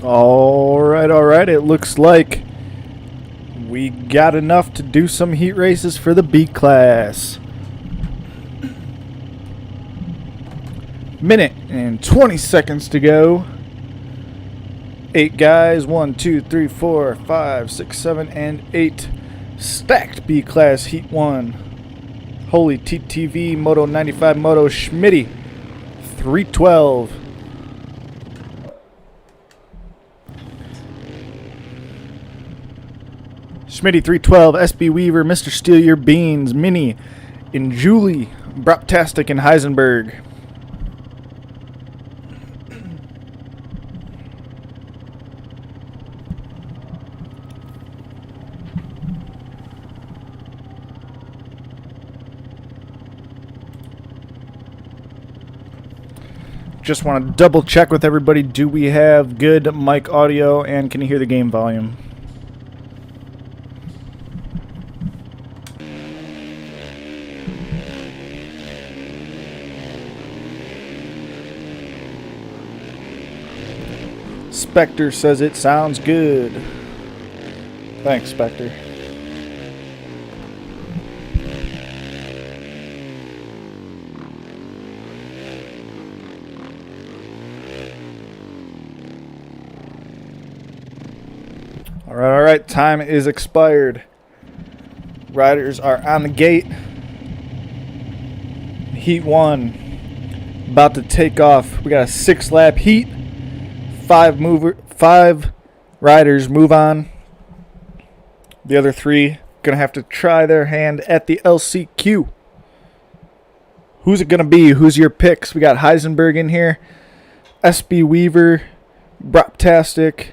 All right. It looks like we got enough to do some heat races for the B class. Minute and 20 seconds to go. 8 guys, 1, 2, 3, 4, 5, 6, 7, and 8. Stacked B class heat 1. Holy TTV Moto 95 Moto Schmitty 312. Schmitty 312, SB Weaver, Mr. Steal Your Beans, Mini, and Julie, Broptastic, and Heisenberg. Just want to double check with everybody. Do we have good mic audio, and can you hear the game volume? Spectre says it sounds good. Thanks, Spectre. All right. Time is expired. Riders are on the gate. Heat 1 about to take off. We got a 6-lap heat. 5 riders move on. The other 3 gonna have to try their hand at the LCQ. Who's it gonna be? Who's your picks? We got Heisenberg in here, SB Weaver, Broptastic.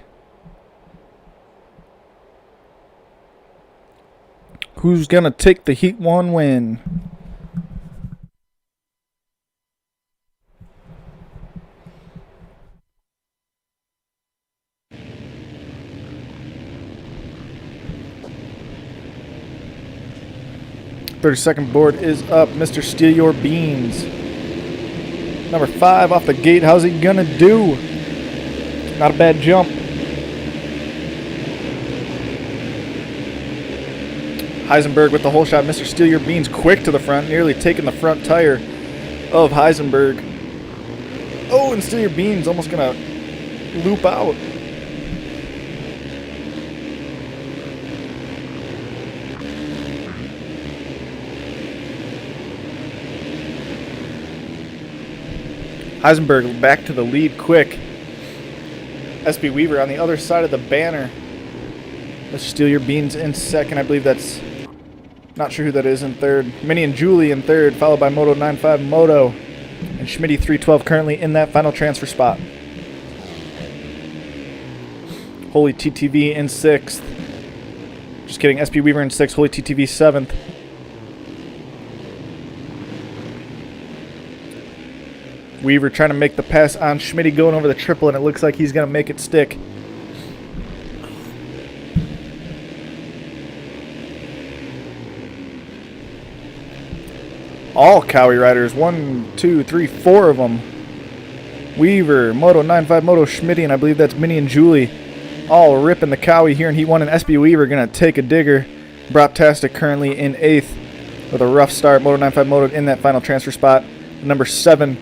Who's gonna take the Heat 1 win? Second board is up. Mr. Steal Your Beans. Number 5 off the gate. How's he gonna do? Not a bad jump. Heisenberg with the hole shot. Mr. Steal Your Beans quick to the front, nearly taking the front tire of Heisenberg. Oh, and Steal Your Beans almost gonna loop out. Heisenberg back to the lead quick. SB Weaver on the other side of the banner. Let's Steal Your Beans in second. I believe that's... not sure who that is in third. Minnie and Julie in third, followed by Moto 95 Moto. And Schmitty 312 currently in that final transfer spot. Holy TTV in 6th. Just kidding, SB Weaver in 6th, Holy TTV 7th. Weaver trying to make the pass on Schmitty, going over the triple, and it looks like he's going to make it stick. All Cowie riders, 1, 2, 3, 4 of them. Weaver, Moto 95 Moto Schmitty, and I believe that's Minnie and Julie. All ripping the Cowie here in Heat 1, and SB Weaver going to take a digger. Broptastic currently in 8th with a rough start. Moto 95 Moto in that final transfer spot. Number 7.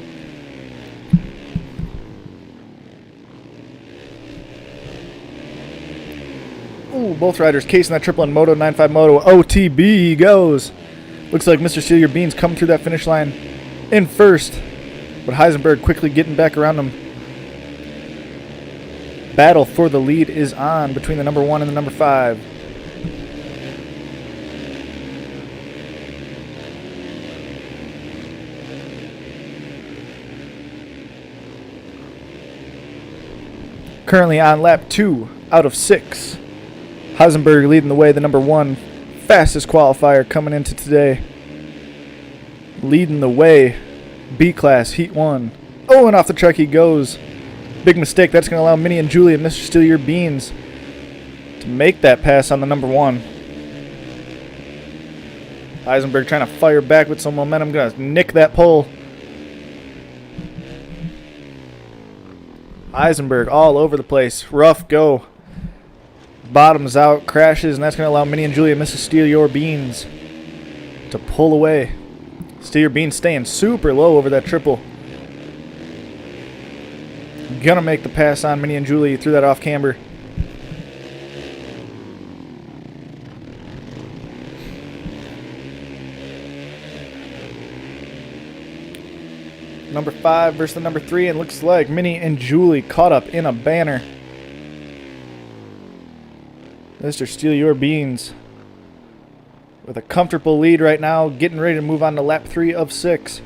Ooh, both riders casing that triple in Moto 95 Moto. OTB he goes. Looks like Mr. Steal Your Beans coming through that finish line in first, but Heisenberg quickly getting back around him. Battle for the lead is on between the number 1 and the number 5. Currently on lap 2 out of 6. Heisenberg leading the way, the number 1 fastest qualifier coming into today. Leading the way, B class, Heat 1. Oh, and off the track he goes. Big mistake. That's going to allow Minnie and Julie and Mr. Steal Your Beans to make that pass on the number 1. Heisenberg trying to fire back with some momentum. Going to nick that pole. Heisenberg all over the place. Rough go. Bottoms out, crashes, and that's going to allow Minnie and Julia Mrs. Steal Your Beans to pull away. Steal Your Beans staying super low over that triple. Gonna make the pass on Minnie and Julie. Threw that off camber. Number 5 versus the number 3, and looks like Minnie and Julie caught up in a banner. Mr. Steal Your Beans with a comfortable lead right now, getting ready to move on to lap 3 of 6.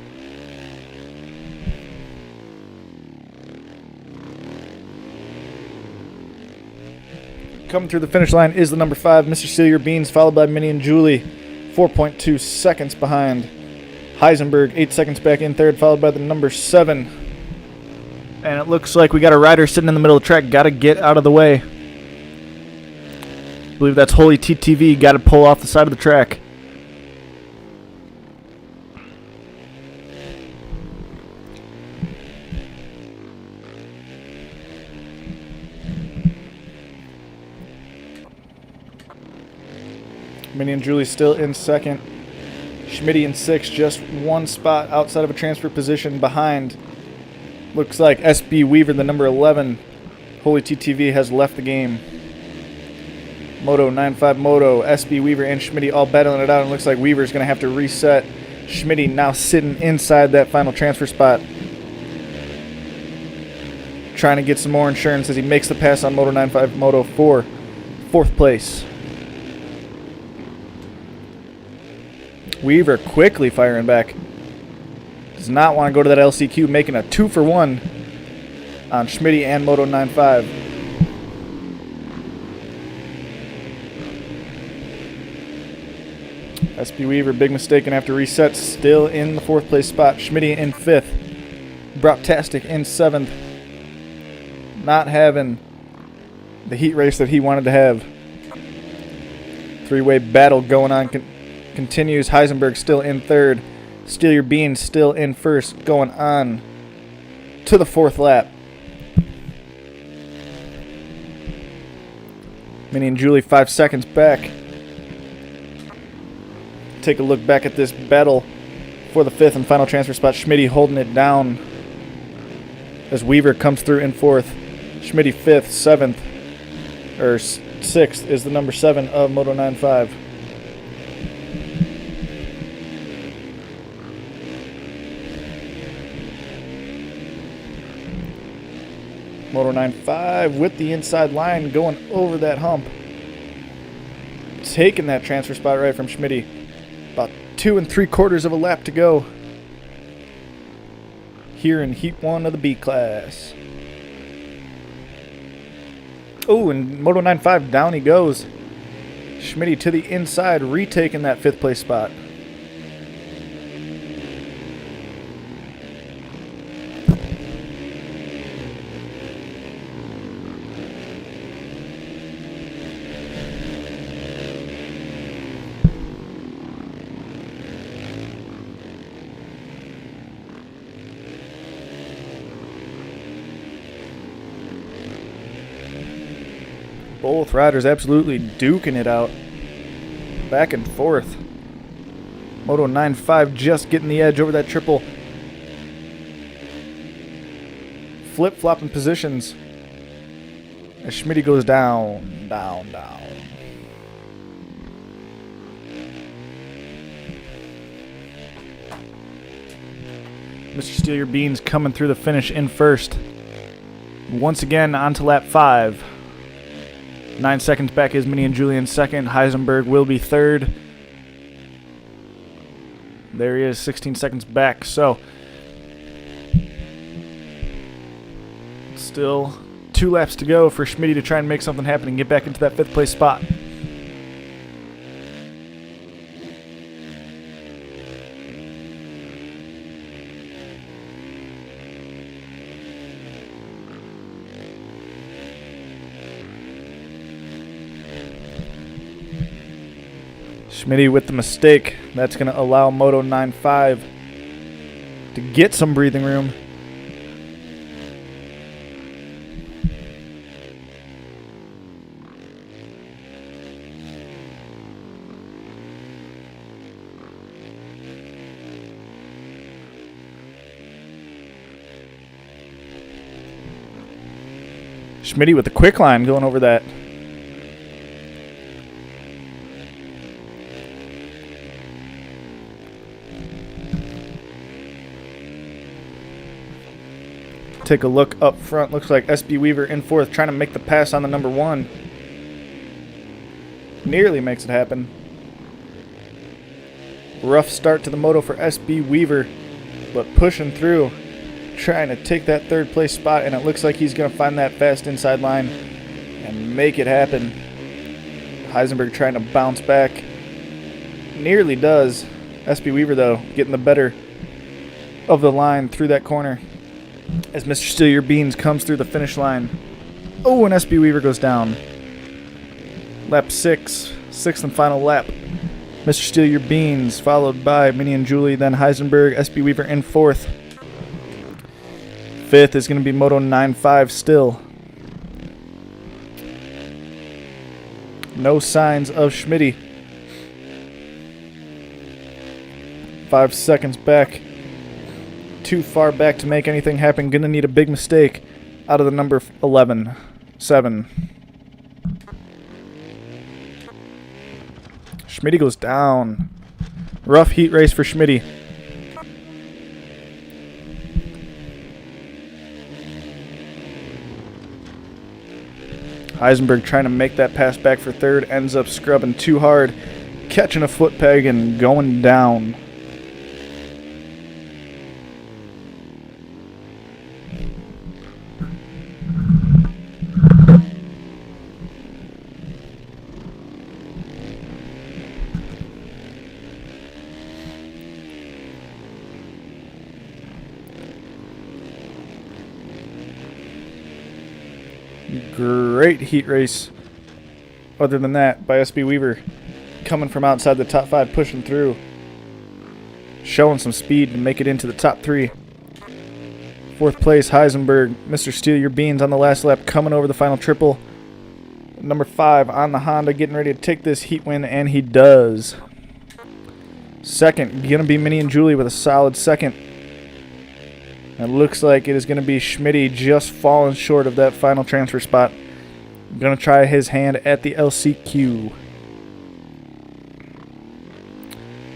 Coming through the finish line is the number 5, Mr. Steal Your Beans, followed by Minnie and Julie, 4.2 seconds behind. Heisenberg, 8 seconds back in third, followed by the number 7. And it looks like we got a rider sitting in the middle of the track. Got to get out of the way. I believe that's Holy TTV. Got to pull off the side of the track. Minnie and Julie still in second. Schmitty in 6, just one spot outside of a transfer position behind. Looks like SB Weaver, the number 11, Holy TTV, has left the game. Moto 95 Moto, SB Weaver, and Schmitty all battling it out. And looks like Weaver's going to have to reset. Schmitty now sitting inside that final transfer spot, trying to get some more insurance as he makes the pass on Moto 95 Moto for 4th place. Weaver quickly firing back. Does not want to go to that LCQ, making a 2-for-1 on Schmitty and Moto 95. SB Weaver, big mistake and have to reset. Still in the 4th place spot. Schmitty in 5th. Brocktastic in 7th. Not having the heat race that he wanted to have. 3-way battle going on. Continues. Heisenberg still in 3rd. Steal Your Beans still in 1st, going on to the 4th lap. Minnie and Julie 5 seconds back. Take a look back at this battle for the 5th and final transfer spot. Schmitty holding it down as Weaver comes through in 4th. Schmitty 5th, 7th, or 6th is the number 7 of Moto 95. Moto 95 with the inside line going over that hump. Taking that transfer spot right from Schmitty. About 2 3/4 of a lap to go here in Heat 1 of the B class. Oh, and Moto 95 down he goes. Schmitty to the inside, retaking that 5th place spot. Both riders absolutely duking it out. Back and forth. Moto 95 just getting the edge over that triple. Flip-flopping positions as Schmitty goes down, down, down. Mr. Steal Your Beans coming through the finish in 1st. Once again onto lap 5. 9 seconds back is Minnie and Julie in 2nd. Heisenberg will be 3rd. There he is, 16 seconds back. So, still 2 laps to go for Schmitty to try and make something happen and get back into that 5th place spot. Schmitty with the mistake. That's going to allow Moto 95 to get some breathing room. Schmitty with the quick line going over that. Take a look up front. Looks like SB Weaver in fourth, trying to make the pass on the number one. Nearly makes it happen. Rough start to the moto for SB Weaver, but pushing through, trying to take that third place spot, and it looks like he's going to find that fast inside line and make it happen. Heisenberg trying to bounce back. Nearly does. SB Weaver, though, getting the better of the line through that corner as Mr. Steal Your Beans comes through the finish line. Oh, and SB Weaver goes down. Lap 6, sixth and final lap. Mr. Steal Your Beans, followed by Minnie and Julie, then Heisenberg, SB Weaver in fourth. Fifth is going to be Moto 9.5 still. No signs of Schmitty. 5 seconds back. Too far back to make anything happen. Gonna need a big mistake out of the number 11. 7. Schmitty goes down. Rough heat race for Schmitty. Heisenberg trying to make that pass back for third. Ends up scrubbing too hard. Catching a foot peg and going down. Great heat race, other than that, by SB Weaver. Coming from outside the top 5, pushing through. Showing some speed to make it into the top 3. Fourth place, Heisenberg. Mr. Steal Your Beans on the last lap, coming over the final triple. Number 5 on the Honda, getting ready to take this heat win, and he does. Second, going to be Minnie and Julie with a solid second. It looks like it is going to be Schmitty just falling short of that final transfer spot. Going to try his hand at the LCQ.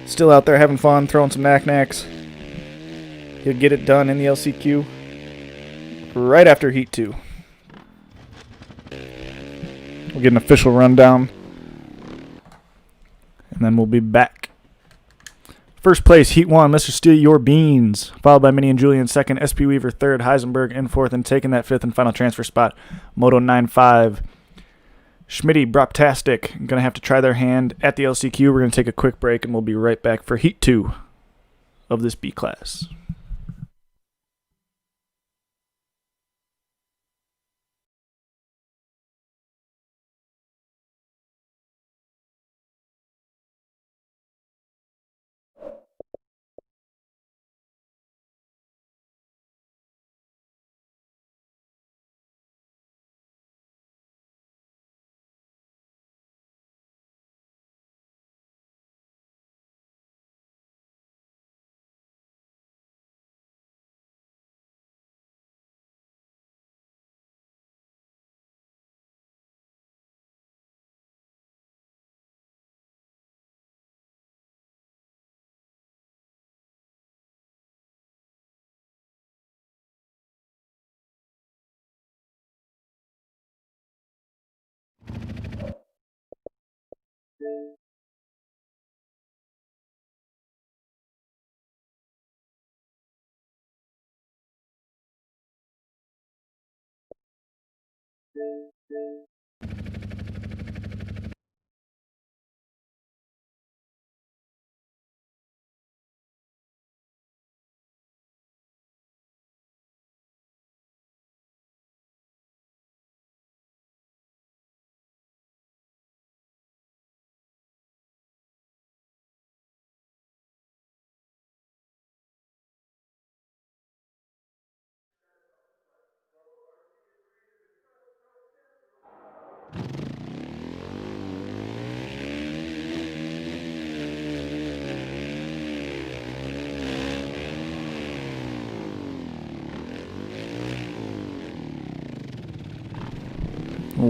Still out there having fun, throwing some knack-knacks. He'll get it done in the LCQ right after Heat 2. We'll get an official rundown, and then we'll be back. First place, Heat 1, Mr. Steal Your Beans, followed by Minnie and Julie in second, SB Weaver third, Heisenberg in fourth, and taking that fifth and final transfer spot, Moto 9.5. Schmitty, Broptastic, going to have to try their hand at the LCQ. We're going to take a quick break, and we'll be right back for Heat 2 of this B class.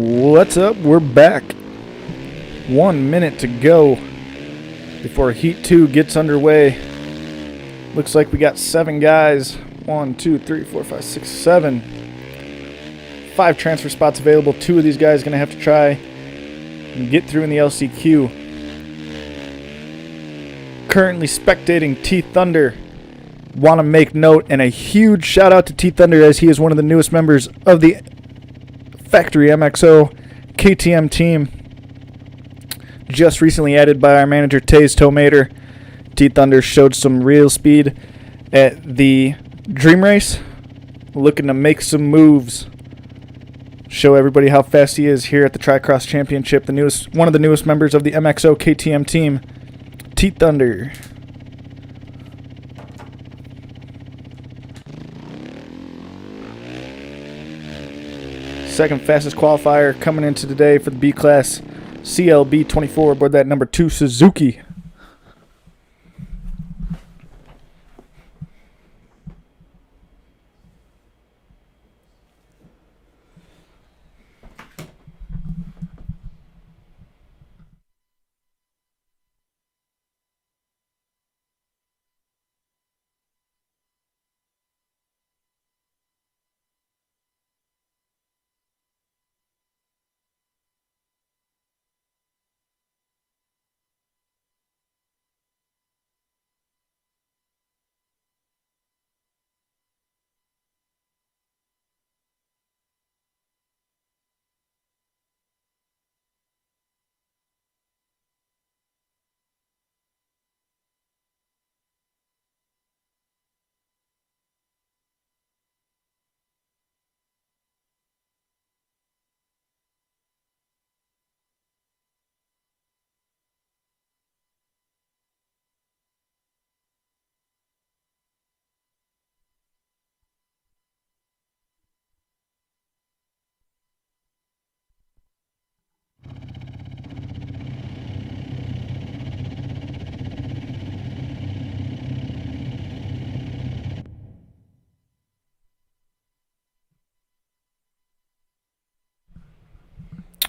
What's up? We're back. 1 minute to go before Heat 2 gets underway. Looks like we got 7 guys. 1, 2, 3, 4, 5, 6, 7. 5 transfer spots available. 2 of these guys going to have to try and get through in the LCQ. Currently spectating T Thunder. Want to make note and a huge shout out to T Thunder as he is one of the newest members of the Factory MXO KTM team. Just recently added by our manager Taze Tomater. T Thunder showed some real speed at the Dream Race. Looking to make some moves. Show everybody how fast he is here at the TriCross Championship. One of the newest members of the MXO KTM team, T Thunder. Second fastest qualifier coming into today for the B class, CLB 24 aboard that number 2 Suzuki.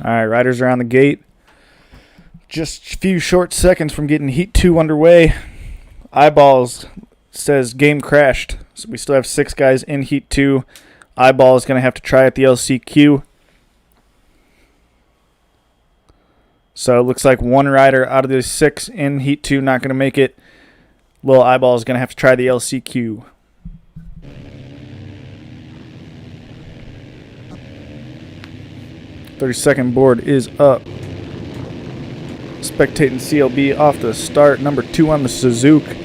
All right, riders are on the gate. Just a few short seconds from getting Heat 2 underway. Eyeballs says game crashed. So we still have 6 guys in Heat 2. Eyeball is going to have to try at the LCQ. So it looks like 1 rider out of the 6 in Heat 2 not going to make it. Little Eyeball is going to have to try the LCQ. Thirty-second board is up. Spectating CLB off the start. Number 2 on the Suzuki.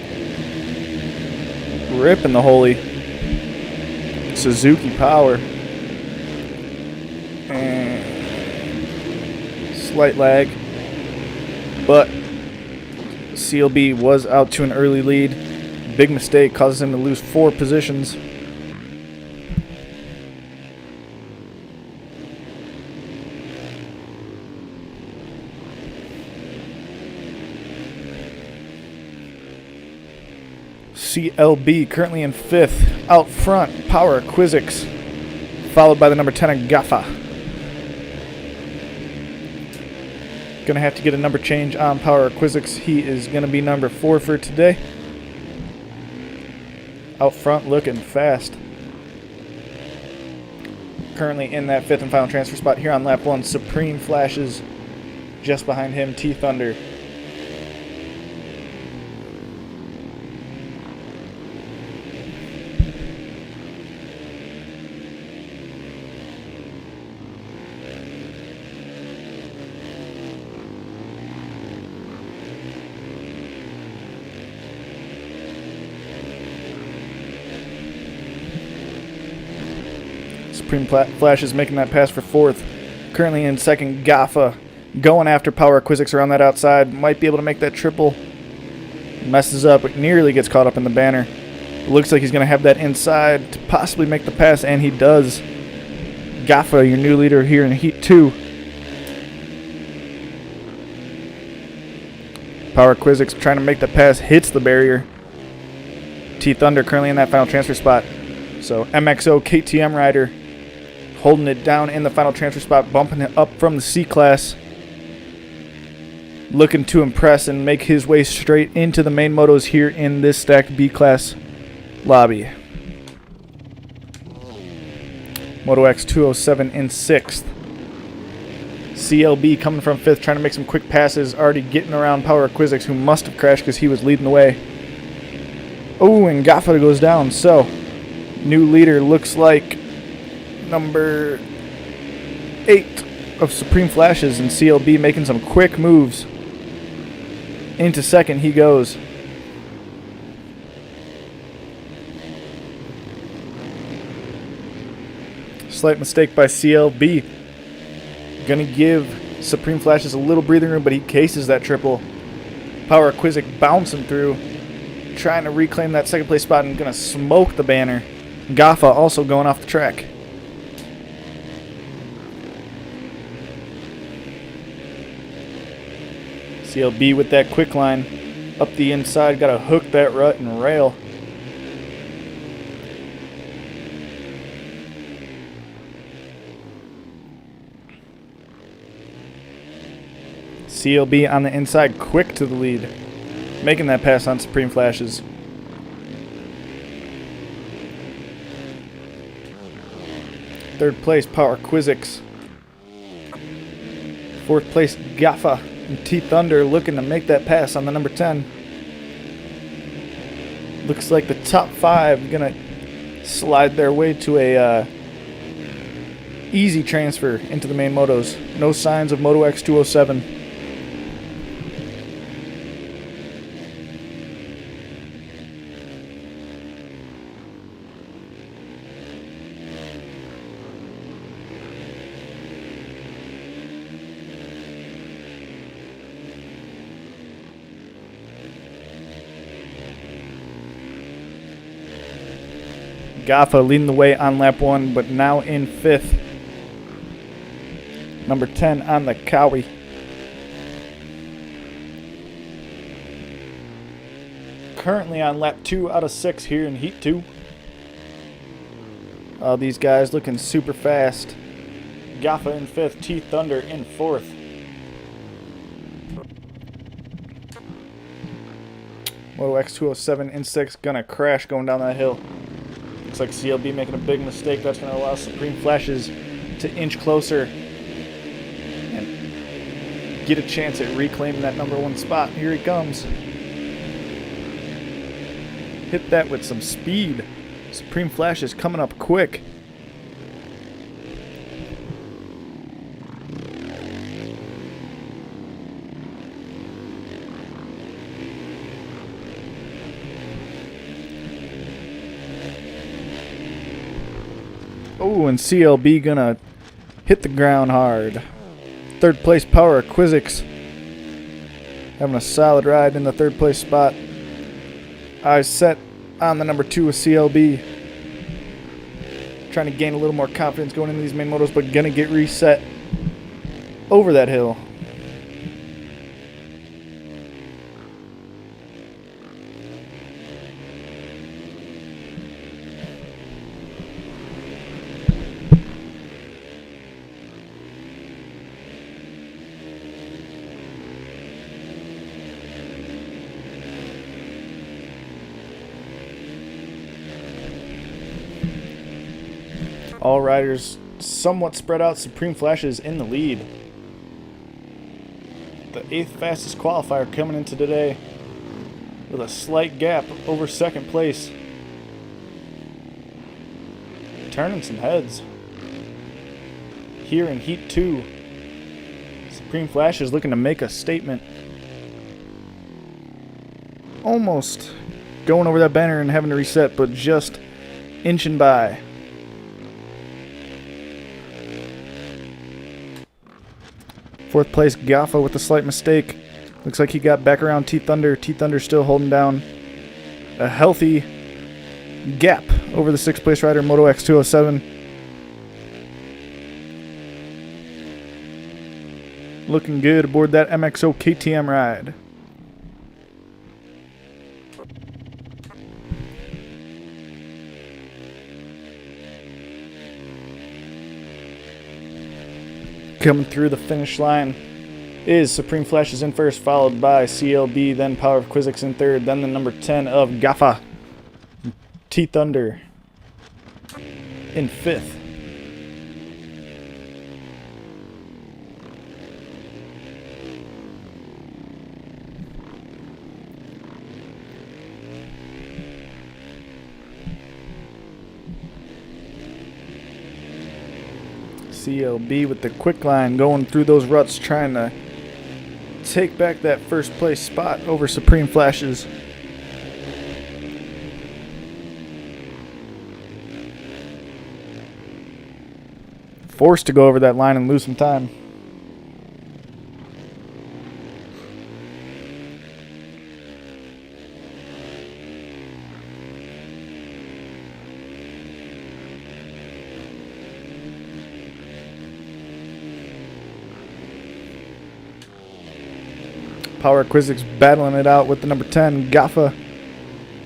Ripping the holy. Suzuki power. And slight lag. But CLB was out to an early lead. Big mistake causes him to lose 4 positions. CLB currently in 5th. Out front, Power Quizzix, followed by the number 10 Agafa. Gonna have to get a number change on Power Quizzix. He is gonna be number 4 for today. Out front looking fast. Currently in that 5th and final transfer spot here on lap 1. Supreme flashes just behind him, T Thunder. Supreme Flash is making that pass for 4th. Currently in 2nd, Gafa going after Power Quizzix around that outside. Might be able to make that triple. Messes up, but nearly gets caught up in the banner. Looks like he's going to have that inside to possibly make the pass, and he does. Gafa, your new leader here in Heat 2. Power Quizzix trying to make the pass, hits the barrier. T Thunder currently in that final transfer spot. So MXO KTM rider holding it down in the final transfer spot, bumping it up from the C class. Looking to impress and make his way straight into the main motos here in this stacked B class lobby. Moto X 207 in 6th. CLB coming from 5th, trying to make some quick passes, already getting around Power Quizix, who must have crashed because he was leading the way. Oh, and Gaffa goes down. So, new leader looks like number 8 of Supreme Flashes, and CLB making some quick moves. Into 2nd he goes. Slight mistake by CLB. Gonna give Supreme Flashes a little breathing room, but he cases that triple. Power Quizzic bouncing through, trying to reclaim that 2nd place spot, and gonna smoke the banner. Gaffa also going off the track. CLB with that quick line up the inside, gotta hook that rut and rail. CLB on the inside, quick to the lead, making that pass on Supreme Flashes. Third place, Power Quizix. 4th place, Gaffa and T Thunder looking to make that pass on the number 10. Looks like the top 5 gonna slide their way to a easy transfer into the main motos. No signs of Moto X 207. Gaffa leading the way on lap 1, but now in 5th. Number 10 on the Cowie. Currently on lap 2 out of 6 here in Heat 2. All these guys looking super fast. Gaffa in 5th, T Thunder in 4th. Moto X 207 in 6th, gonna crash going down that hill. Looks like CLB making a big mistake. That's going to allow Supreme Flashes to inch closer and get a chance at reclaiming that number 1 spot. Here he comes. Hit that with some speed. Supreme Flashes coming up quick. Oh, and CLB gonna hit the ground hard. 3rd place, Power Quizix. Having a solid ride in the 3rd place spot. Eyes set on the number 2 with CLB. Trying to gain a little more confidence going into these main motos, but gonna get reset over that hill. All riders somewhat spread out. Supreme Flashes in the lead. The 8th fastest qualifier coming into today with a slight gap over 2nd place. Turning some heads here in Heat 2. Supreme Flashes looking to make a statement. Almost going over that banner and having to reset, but just inching by. Fourth place, Gaffa with a slight mistake. Looks like he got back around T Thunder. T Thunder still holding down a healthy gap over the 6th place rider, Moto X 207. Looking good aboard that MXO KTM ride. Coming through the finish line is Supreme Flashes in first, followed by CLB, then Power of Quizzix in third, then the number 10 of Gaffa, T-Thunder in fifth. CLB with the quick line going through those ruts, trying to take back that first place spot over Supreme Flashes. Forced to go over that line and lose some time. Power Quizzix battling it out with the number 10, Gaffa.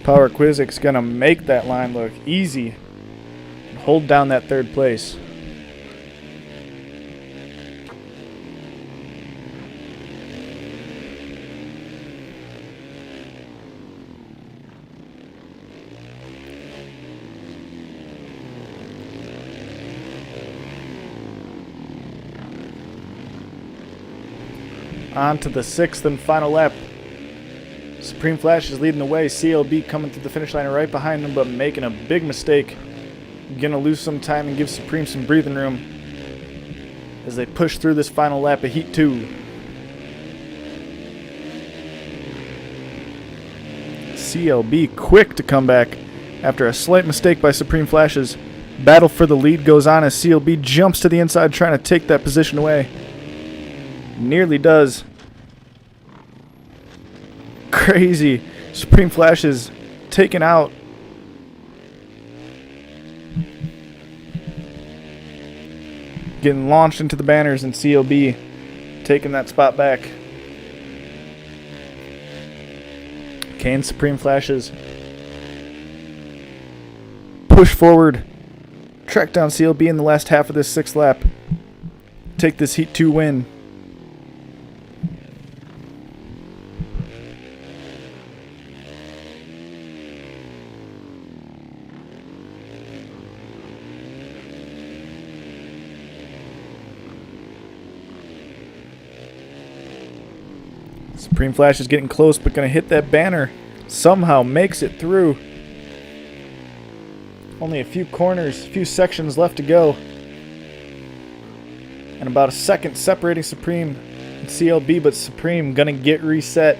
Power Quizzix gonna make that line look easy and hold down that third place. On to the sixth and final lap. Supreme Flash is leading the way. CLB coming through the finish line right behind him, but making a big mistake. Gonna lose some time and give Supreme some breathing room as they push through this final lap of Heat 2. CLB quick to come back after a slight mistake by Supreme Flashes. Battle for the lead goes on as CLB jumps to the inside trying to take that position away. Nearly does. Crazy. Supreme Flashes taken out. Getting launched into the banners, and CLB taking that spot back. Can Supreme Flashes push forward, track down CLB in the last half of this sixth lap, take this Heat 2 win? Supreme Flash is getting close, but going to hit that banner. Somehow makes it through. Only a few corners, a few sections left to go. And about a second separating Supreme and CLB, but Supreme going to get reset.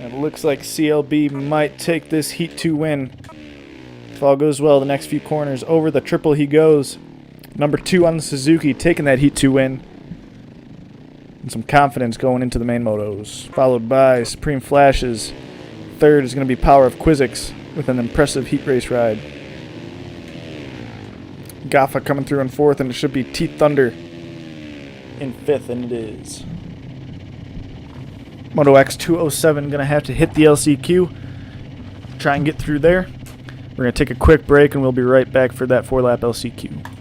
And it looks like CLB might take this Heat 2 win. If all goes well, the next few corners over the triple he goes. Number 2 on the Suzuki taking that Heat 2 win. And some confidence going into the main motos. Followed by Supreme Flashes. Third is going to be Power of Quizzix with an impressive heat race ride. Gaffa coming through in fourth, and it should be T-Thunder in fifth, and it is. Moto X 207 going to have to hit the LCQ. Try and get through there. We're going to take a quick break, and we'll be right back for that 4-lap LCQ.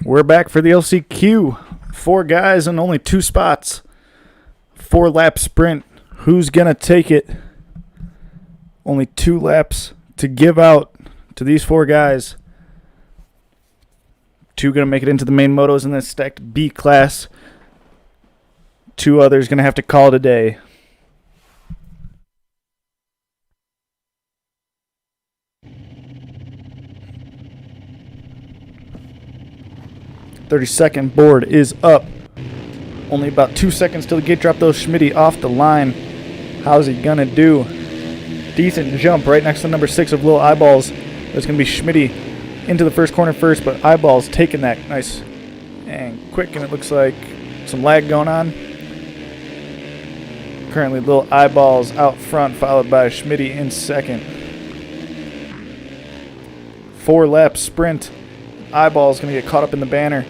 We're back for the LCQ. 4 guys and only 2 spots. 4-lap sprint. Who's going to take it? Only 2 laps to give out to these 4 guys. 2 going to make it into the main motos in this stacked B class. 2 others going to have to call it a day. .30-second board is up. Only about 2 seconds till the gate drop, though. Schmitty off the line. How's he going to do? Decent jump right next to number 6 of Lil Eyeballs. That's going to be Schmitty into the first corner first, but Eyeballs taking that nice and quick, and it looks like some lag going on. Currently Lil Eyeballs out front, followed by Schmitty in second. 4-lap sprint. Eyeballs going to get caught up in the banner.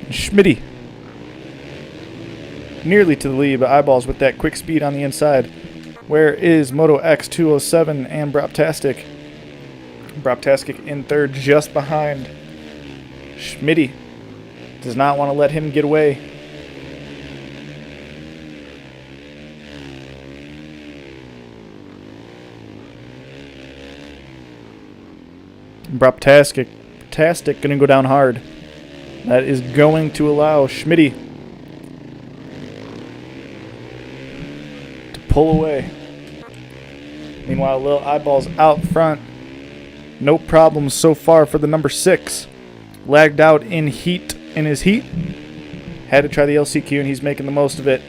Schmitty nearly to the lead, but Eyeballs with that quick speed on the inside. Where is Moto X207 and Broptastic? Broptastic in third, just behind Schmitty. Does not want to let him get away. Broptastic going to go down hard. That is going to allow Schmitty to pull away. Meanwhile, Lil Eyeballs out front. No problems so far for the number 6. Lagged out in his heat. Had to try the LCQ, and he's making the most of it,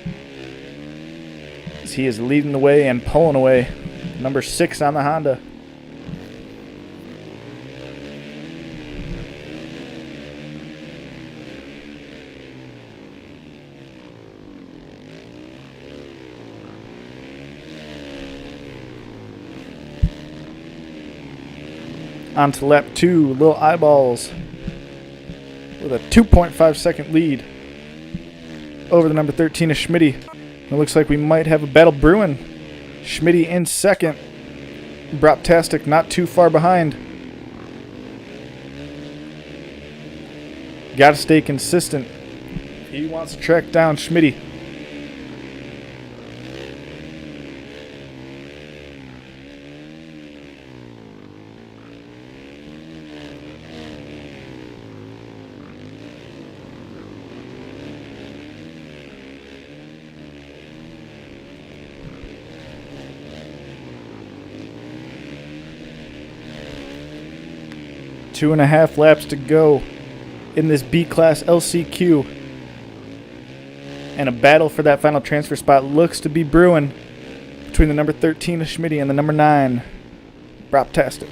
as he is leading the way and pulling away. Number 6 on the Honda. On to lap 2, Lil Eyeballs with a 2.5 second lead over the number 13 of Schmitty. It looks like we might have a battle brewing. Schmitty in second. Broptastic not too far behind. Gotta stay consistent. He wants to track down Schmitty. Two and a half laps to go in this B-Class LCQ. And a battle for that final transfer spot looks to be brewing between the number 13 of Schmitty and the number 9, Broptastic.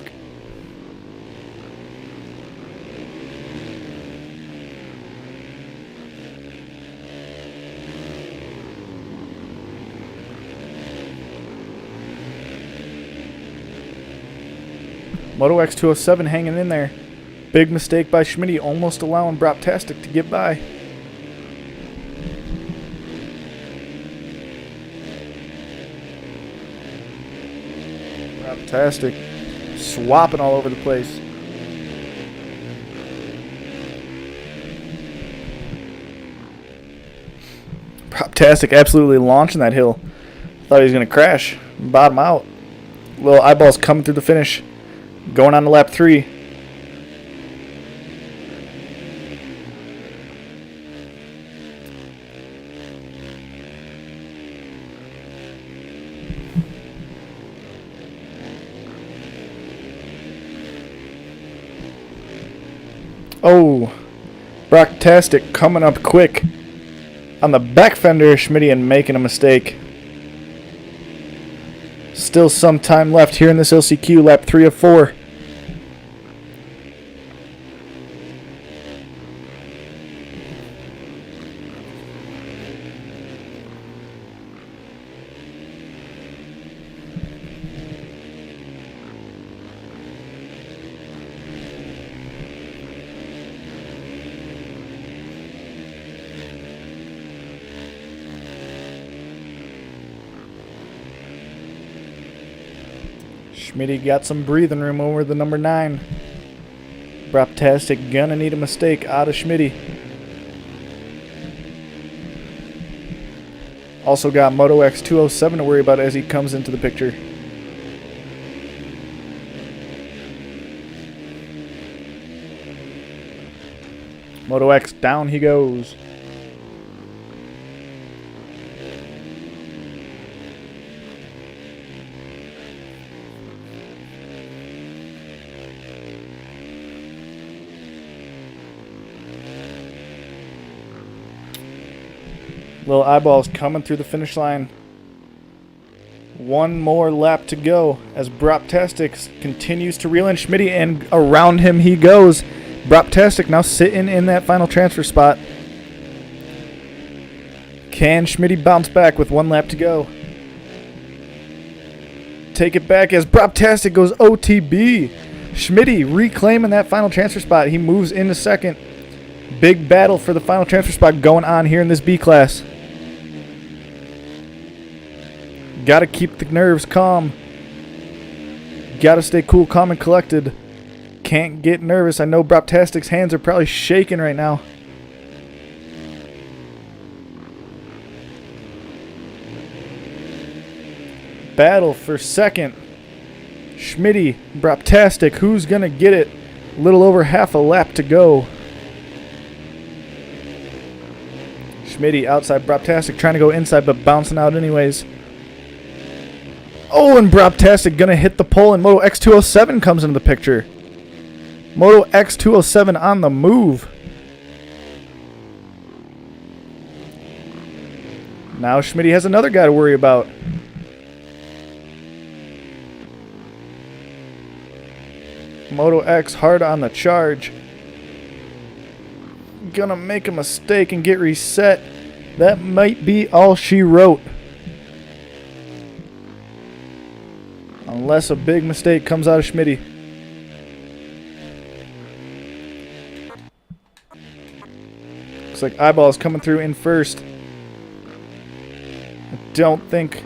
Moto X207 hanging in there. Big mistake by Schmitty, almost allowing Broptastic to get by. Broptastic swapping all over the place. Broptastic absolutely launching that hill. Thought he was going to crash and bottom out. Little Eyeballs coming through the finish. Going on to lap 3. Oh, Broptastic coming up quick on the back fender of Schmitty and making a mistake. Still some time left here in this LCQ, lap 3 of 4. Schmitty got some breathing room over the number 9. Braptastic gonna need a mistake out of Schmitty. Also got Moto X 207 to worry about as he comes into the picture. Moto X, down he goes. Little eyeballs coming through the finish line. One more lap to go as Braptastic continues to reel in Schmitty, and around him he goes. Braptastic now sitting in that final transfer spot. Can Schmitty bounce back with 1 lap to go? Take it back as Braptastic goes OTB. Schmitty reclaiming that final transfer spot. He moves into second. Big battle for the final transfer spot going on here in this B class. Gotta keep the nerves calm. Gotta stay cool, calm, and collected. Can't get nervous. I know Braptastic's hands are probably shaking right now. Battle for second. Schmitty, Braptastic, who's gonna get it? A little over half a lap to go. Schmitty outside Braptastic, trying to go inside but bouncing out anyways. Oh, and Braptastic gonna hit the pole, and Moto X 207 comes into the picture. Moto X 207 on the move. Now Schmitty has another guy to worry about. Moto X hard on the charge. Gonna make a mistake and get reset. That might be all she wrote. Unless a big mistake comes out of Schmitty. Looks like Eyeball's coming through in first. I don't think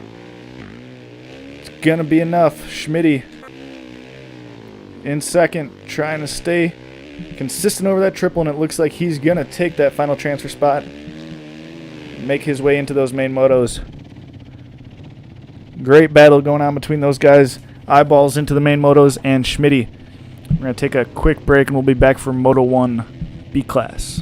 it's gonna be enough. Schmitty in second, trying to stay consistent over that triple, and it looks like he's gonna take that final transfer spot, make his way into those main motos. Great battle going on between those guys. Eyeballs into the main motos and Schmitty. We're gonna take a quick break and we'll be back for Moto 1 B class.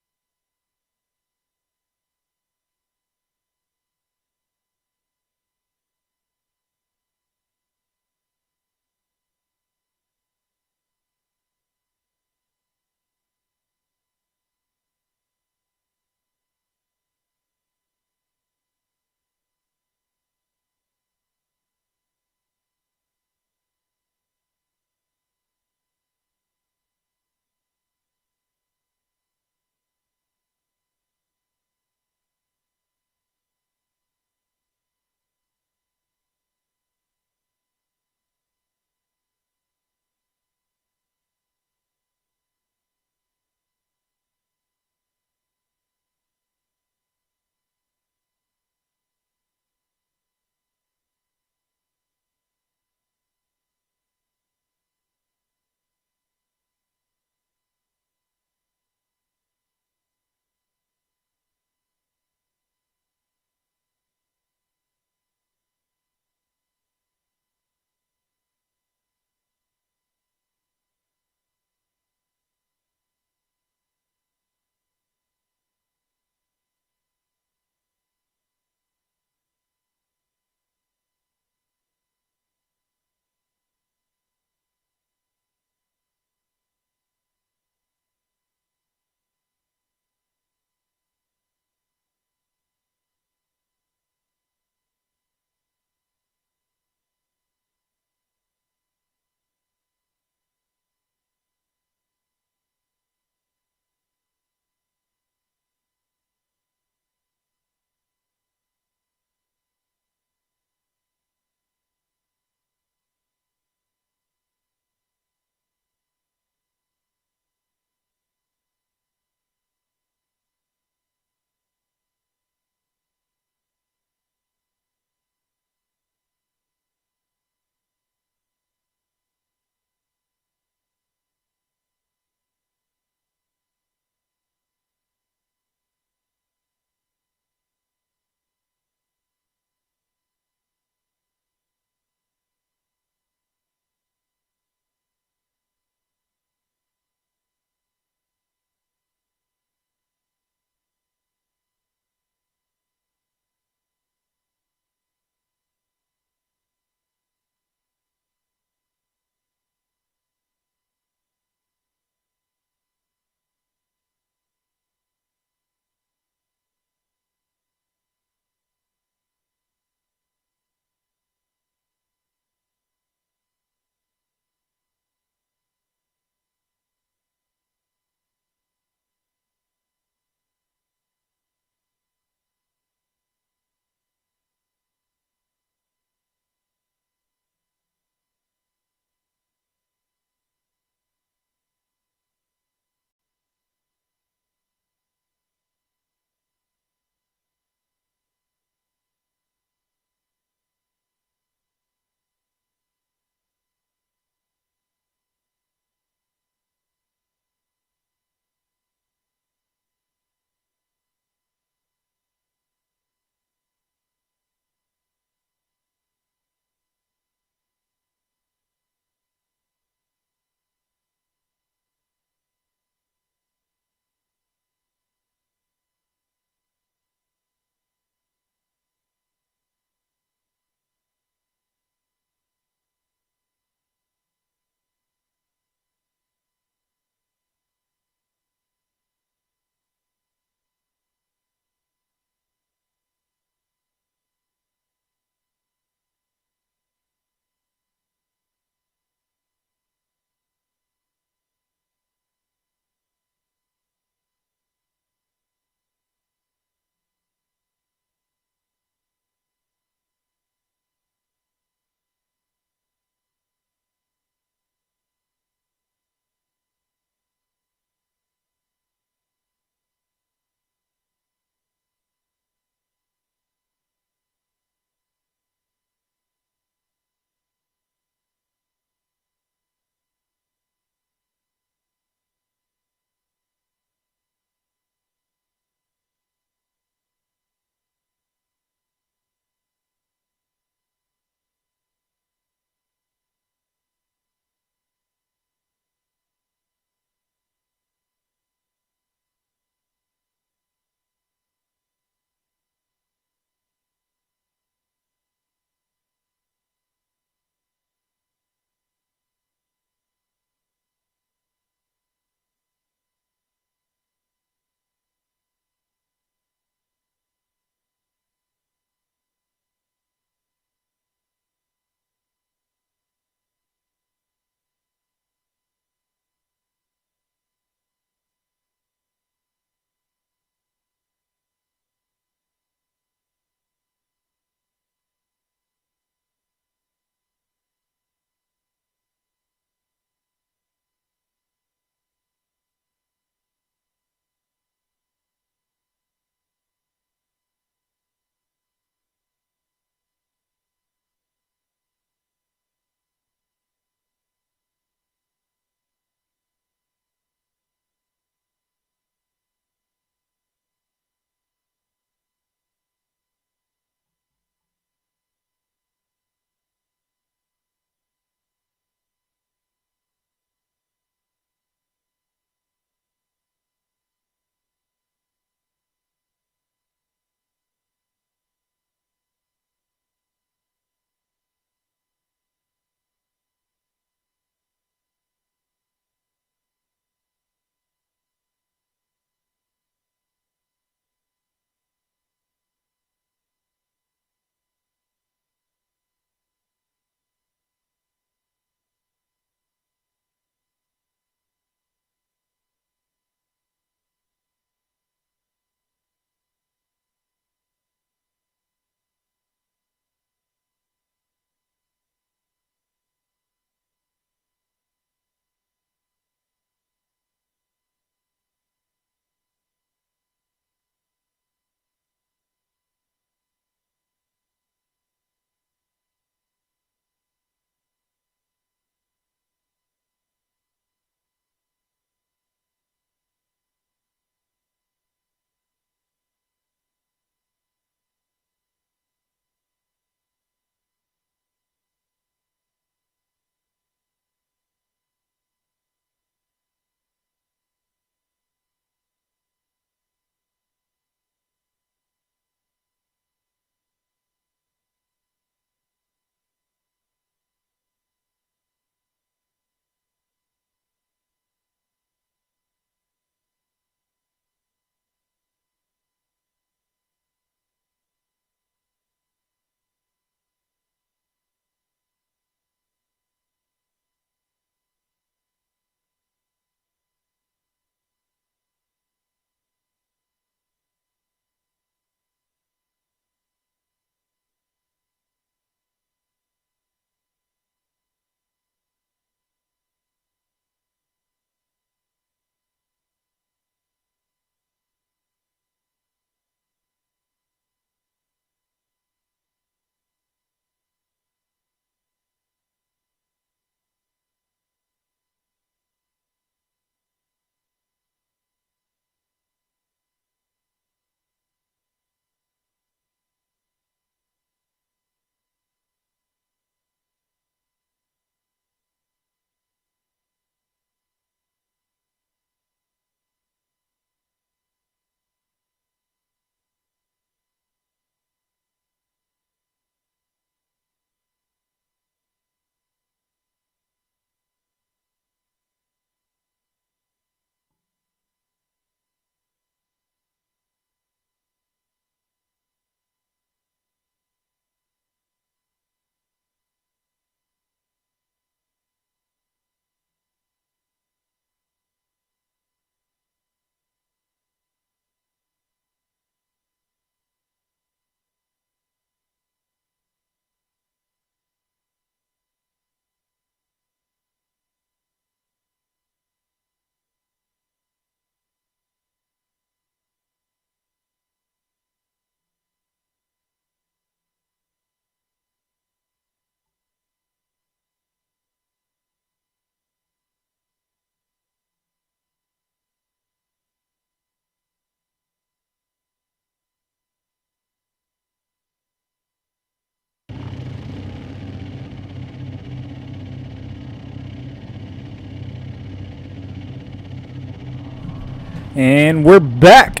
And we're back.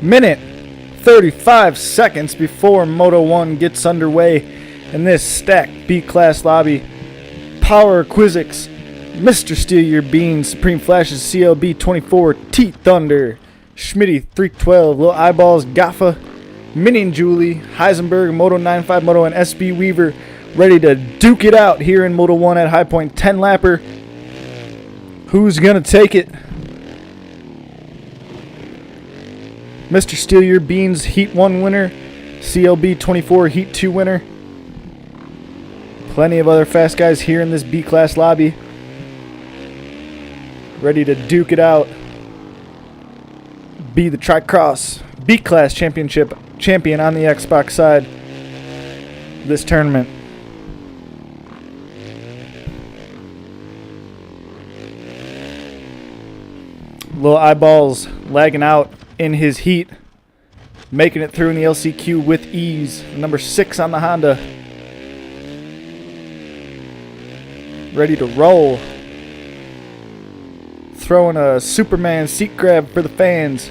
Minute 35 seconds before Moto 1 gets underway in this stacked B-Class lobby. Power Quizix, Mr. Steal Your Beans, Supreme Flashes, CLB 24, T Thunder, Schmitty 312, Lil Eyeballs, Gaffa, Minnie and Julie, Heisenberg, Moto 95, Moto, and SB Weaver ready to duke it out here in Moto 1 at High Point. 10 lapper. Who's going to take it? Mr. Steal Your Beans, Heat 1 winner. CLB 24, Heat 2 winner. Plenty of other fast guys here in this B-Class lobby. Ready to duke it out. Be the TriCross B-Class Championship champion on the Xbox side this tournament. Little Eyeballs lagging out in his heat, making it through in the LCQ with ease. Number 6 on the Honda, ready to roll. Throwing a Superman seat grab for the fans.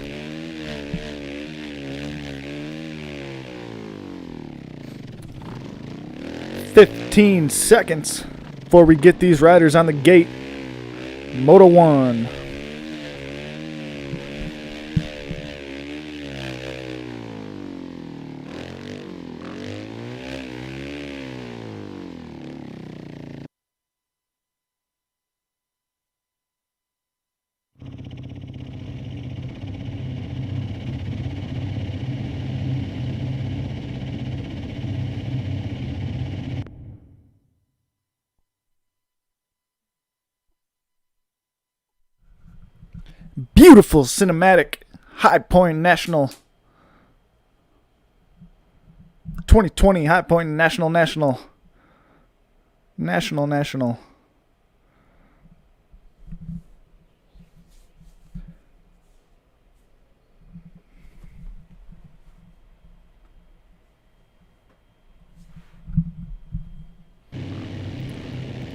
"15 seconds before we get these riders on the gate. Moto 1. Beautiful cinematic High Point National 2020 High Point National.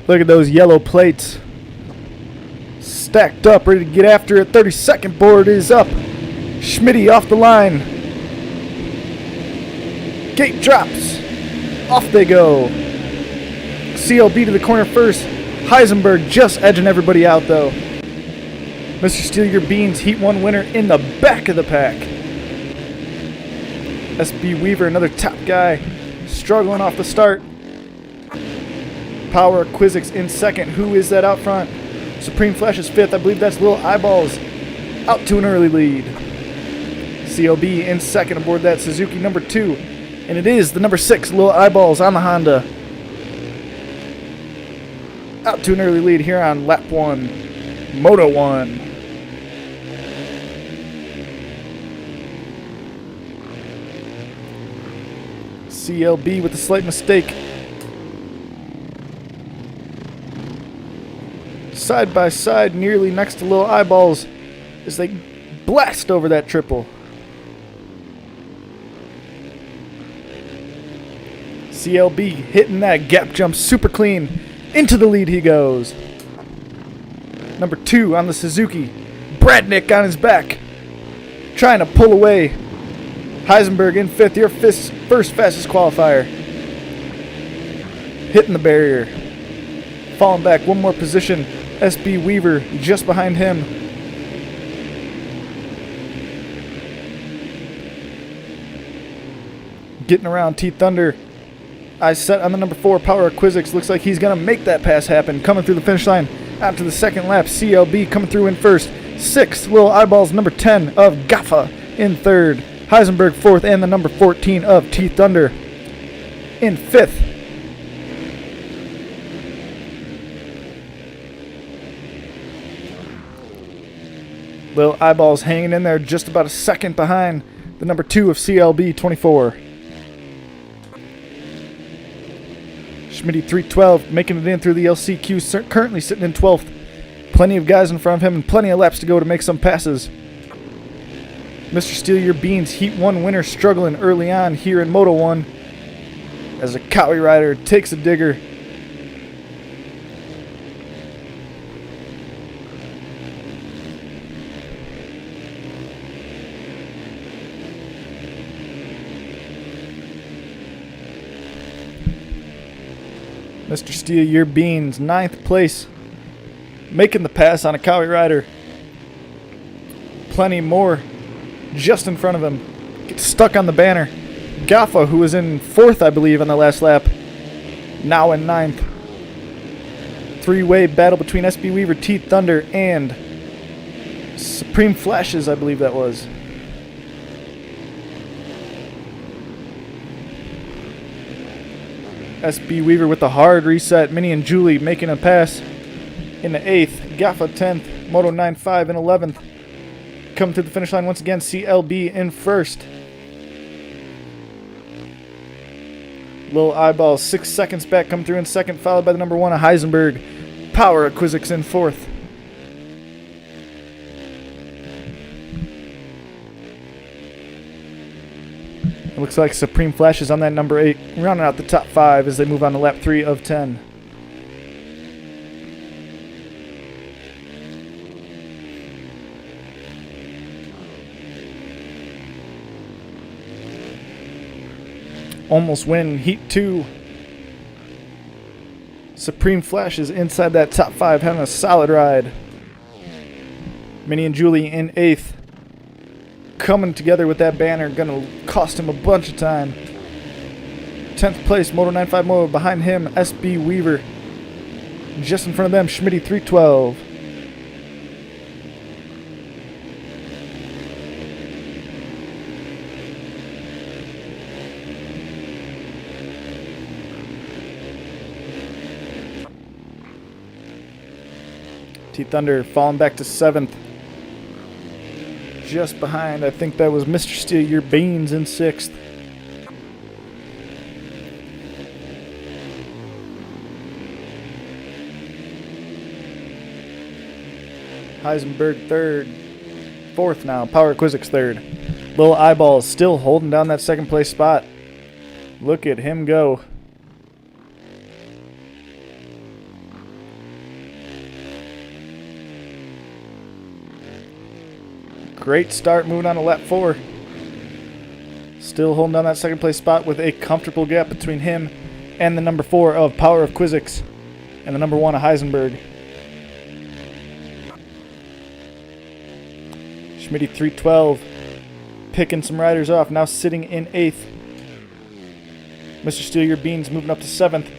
Look at those yellow plates. Stacked up, ready to get after it. 32nd board is up. Schmitty off the line. Gate drops. Off they go. CLB to the corner first. Heisenberg just edging everybody out though. Mr. Steal Your Beans, Heat 1 winner in the back of the pack. SB Weaver, another top guy, struggling off the start. Power Quizix in second. Who is that out front? Supreme Flash is 5th. I believe that's Lil Eyeballs. Out to an early lead. CLB in second aboard that Suzuki number 2. And it is the number 6 Lil Eyeballs on the Honda. Out to an early lead here on lap 1. Moto 1. CLB with a slight mistake. Side by side, nearly next to Lil Eyeballs as they blast over that triple. CLB hitting that gap jump super clean. Into the lead he goes. Number 2 on the Suzuki. Bradnick on his back. Trying to pull away. Heisenberg in 5th, your first fastest qualifier. Hitting the barrier. Falling back one more position. SB Weaver just behind him. Getting around T Thunder. Eyes set on the number 4, Power Quizix. Looks like he's going to make that pass happen. Coming through the finish line out to the second lap. CLB coming through in first. 6th, Lil Eyeballs, number 10 of Gaffa in 3rd. Heisenberg 4th, and the number 14 of T Thunder in 5th. Lil Eyeballs hanging in there just about a second behind the number 2 of CLB 24. Schmitty 312 making it in through the LCQ, currently sitting in 12th. Plenty of guys in front of him and plenty of laps to go to make some passes. Mr. Steal Your Beans, Heat 1 winner, struggling early on here in Moto 1 as a Cowie rider takes a digger. Mr. Steal Your Beans, 9th place. Making the pass on a Cowie rider. Plenty more just in front of him. Gets stuck on the banner. Gaffa, who was in 4th, I believe, on the last lap, now in 9th. Three-way battle between SB Weaver, T Thunder, and Supreme Flashes, I believe that was. SB Weaver with the hard reset. Minnie and Julie making a pass in the 8th. Gaffa 10th. Moto 9.5 in 11th. Coming to the finish line once again. CLB in 1st. Little Eyeball 6 seconds back, coming through in 2nd, followed by the number 1 of Heisenberg. Power Acquisics in 4th. It looks like Supreme Flash is on that number 8, rounding out the top 5 as they move on to lap 3 of 10. Almost win Heat 2. Supreme Flash is inside that top 5, having a solid ride. Minnie and Julie in 8th. Coming together with that banner, gonna cost him a bunch of time. 10th place, Moto 9.5 Moto. Behind him, SB Weaver. Just in front of them, Schmitty 312. T Thunder falling back to 7th. Just behind, I think that was Mr. Steal Your Beans in 6th. Heisenberg 3rd. 4th now. Power Acquisics 3rd. Little Eyeballs still holding down that 2nd place spot. Look at him go. Great start, moving on to lap 4. Still holding down that 2nd place spot with a comfortable gap between him and the number 4 of Power of Quizix and the number 1 of Heisenberg. Schmitty 312 picking some riders off, now sitting in 8th. Mr. Steal Your Beans moving up to 7th.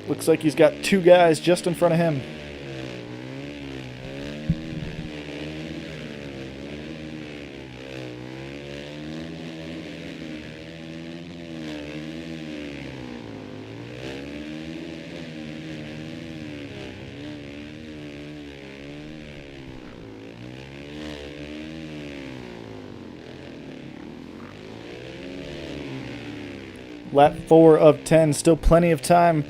Looks like he's got 2 guys just in front of him. Lap 4 of 10. Still plenty of time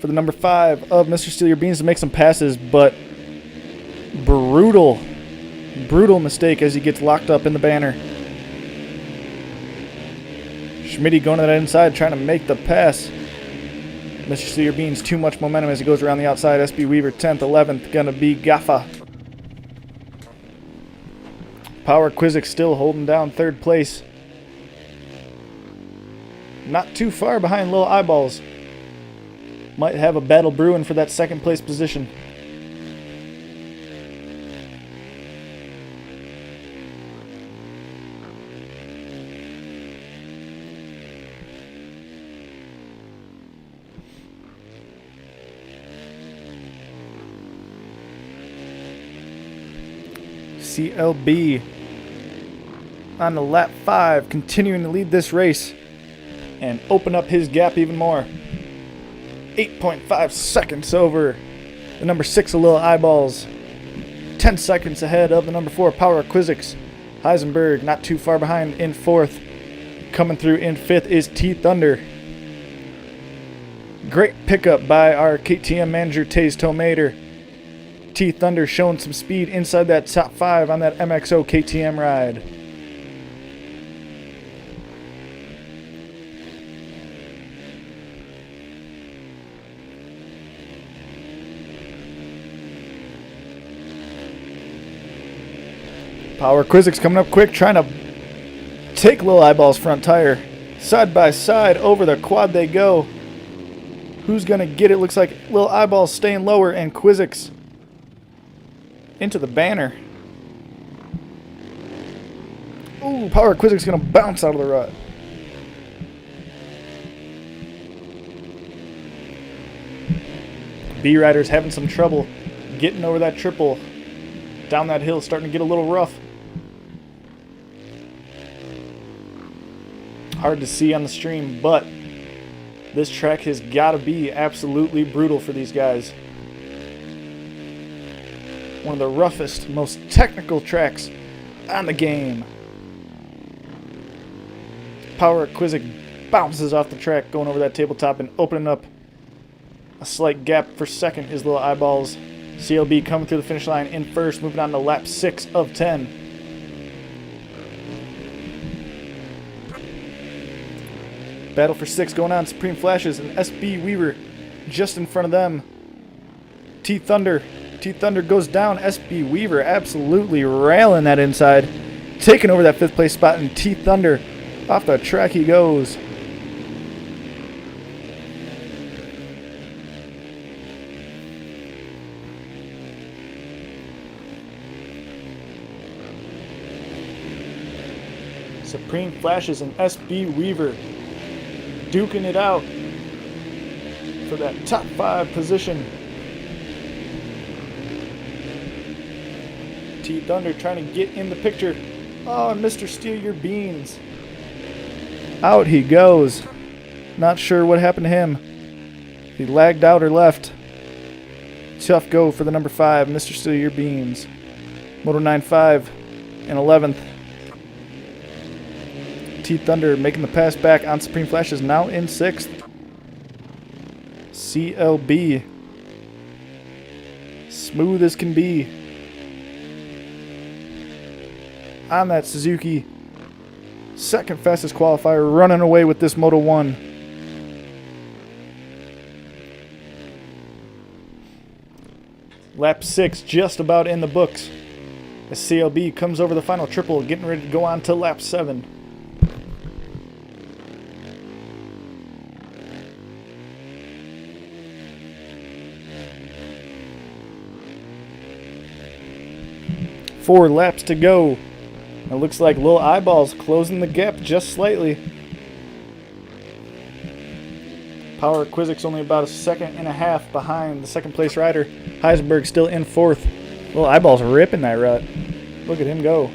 for the number 5 of Mr. Steal Your Beans to make some passes, but brutal mistake as he gets locked up in the banner. Schmitty going to that inside, trying to make the pass. Mr. Steal Your Beans, too much momentum as he goes around the outside. SB Weaver 10th, 11th, gonna be Gaffa. Power Quizix still holding down 3rd place. Not too far behind Little Eyeballs. Might have a battle brewing for that 2nd place position. CLB on the lap 5, continuing to lead this race and open up his gap even more. 8.5 seconds over the number 6 of Little Eyeballs. 10 seconds ahead of the number 4 Power Quizix. Heisenberg not too far behind in 4th. Coming through in 5th is T Thunder. Great pickup by our KTM manager Taze Tomater. T Thunder showing some speed inside that top 5 on that MXO KTM ride. Power Quizix coming up quick, trying to take Little Eyeball's front tire. Side by side over the quad they go. Who's going to get it? Looks like Little Eyeballs staying lower, and Quizzix into the banner. Ooh, Power Quizzix going to bounce out of the rut. B-Rider's having some trouble getting over that triple. Down that hill, starting to get a little rough. Hard to see on the stream, but this track has got to be absolutely brutal for these guys. One of the roughest, most technical tracks on the game. Power Quizzix bounces off the track, going over that tabletop and opening up a slight gap for second is Little Eyeballs. CLB coming through the finish line in first, moving on to lap 6 of 10. Battle for 6 going on. Supreme Flashes and SB Weaver just in front of them. T-Thunder. T-Thunder goes down. SB Weaver absolutely railing that inside. Taking over that 5th place spot, and T-Thunder off the track he goes. Supreme Flashes and SB Weaver duking it out for that top 5 position. T-Thunder trying to get in the picture. Oh, Mr. Steal Your Beans. Out he goes. Not sure what happened to him. If he lagged out or left. Tough go for the number 5, Mr. Steal Your Beans. Moto 9.5 in 11th. T-Thunder making the pass back on Supreme Flashes, now in 6th. CLB. Smooth as can be. On that Suzuki. Second fastest qualifier, running away with this Moto 1. Lap 6 just about in the books. As CLB comes over the final triple, getting ready to go on to lap 7. Four laps to go. It looks like Little Eyeballs closing the gap just slightly. Power Quizzix only about a 1.5 seconds behind the 2nd place rider. Heisenberg still in 4th. Little Eyeballs ripping that rut. Look at him go.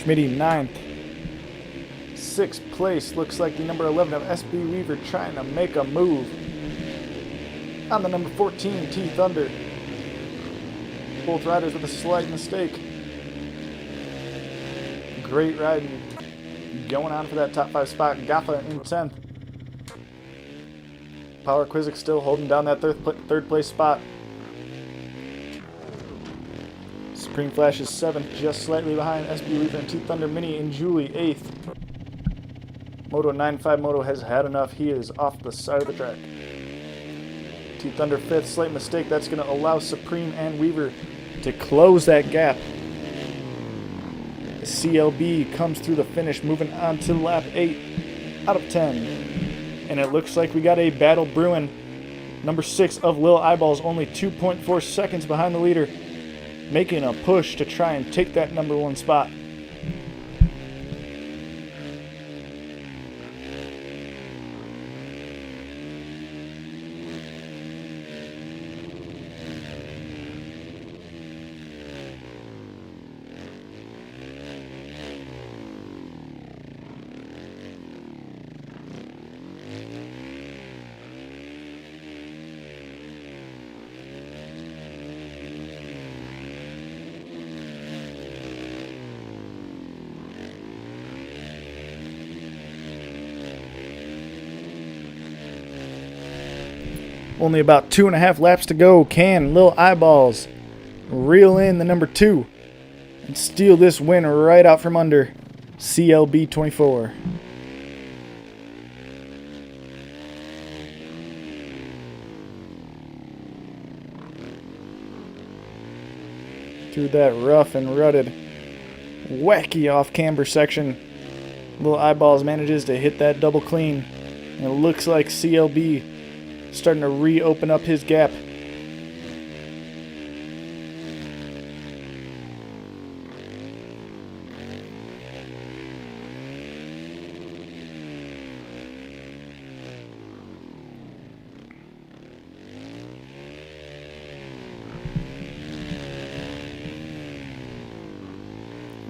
Schmitty 9th. 6th place looks like the number 11 of SB Weaver trying to make a move. On the number 14, T-Thunder. Both riders with a slight mistake. Great riding. Going on for that top 5 spot. Gaffa in 10th. Power Quizzix still holding down that third place spot. Supreme Flash is 7th, just slightly behind SB Weaver and T-Thunder Mini and Julie 8th. Moto 9.5 Moto has had enough. He is off the side of the track. T-Thunder 5th, slight mistake. That's going to allow Supreme and Weaver to close that gap. The CLB comes through the finish, moving on to lap 8 out of 10. And it looks like we got a battle brewing. Number 6 of Lil Eyeballs, only 2.4 seconds behind the leader, making a push to try and take that number 1 spot. Only about 2.5 laps to go. Can Lil Eyeballs reel in the number 2 and steal this win right out from under CLB 24? Through that rough and rutted, wacky off-camber section, Lil Eyeballs manages to hit that double clean. And it looks like CLB starting to reopen up his gap.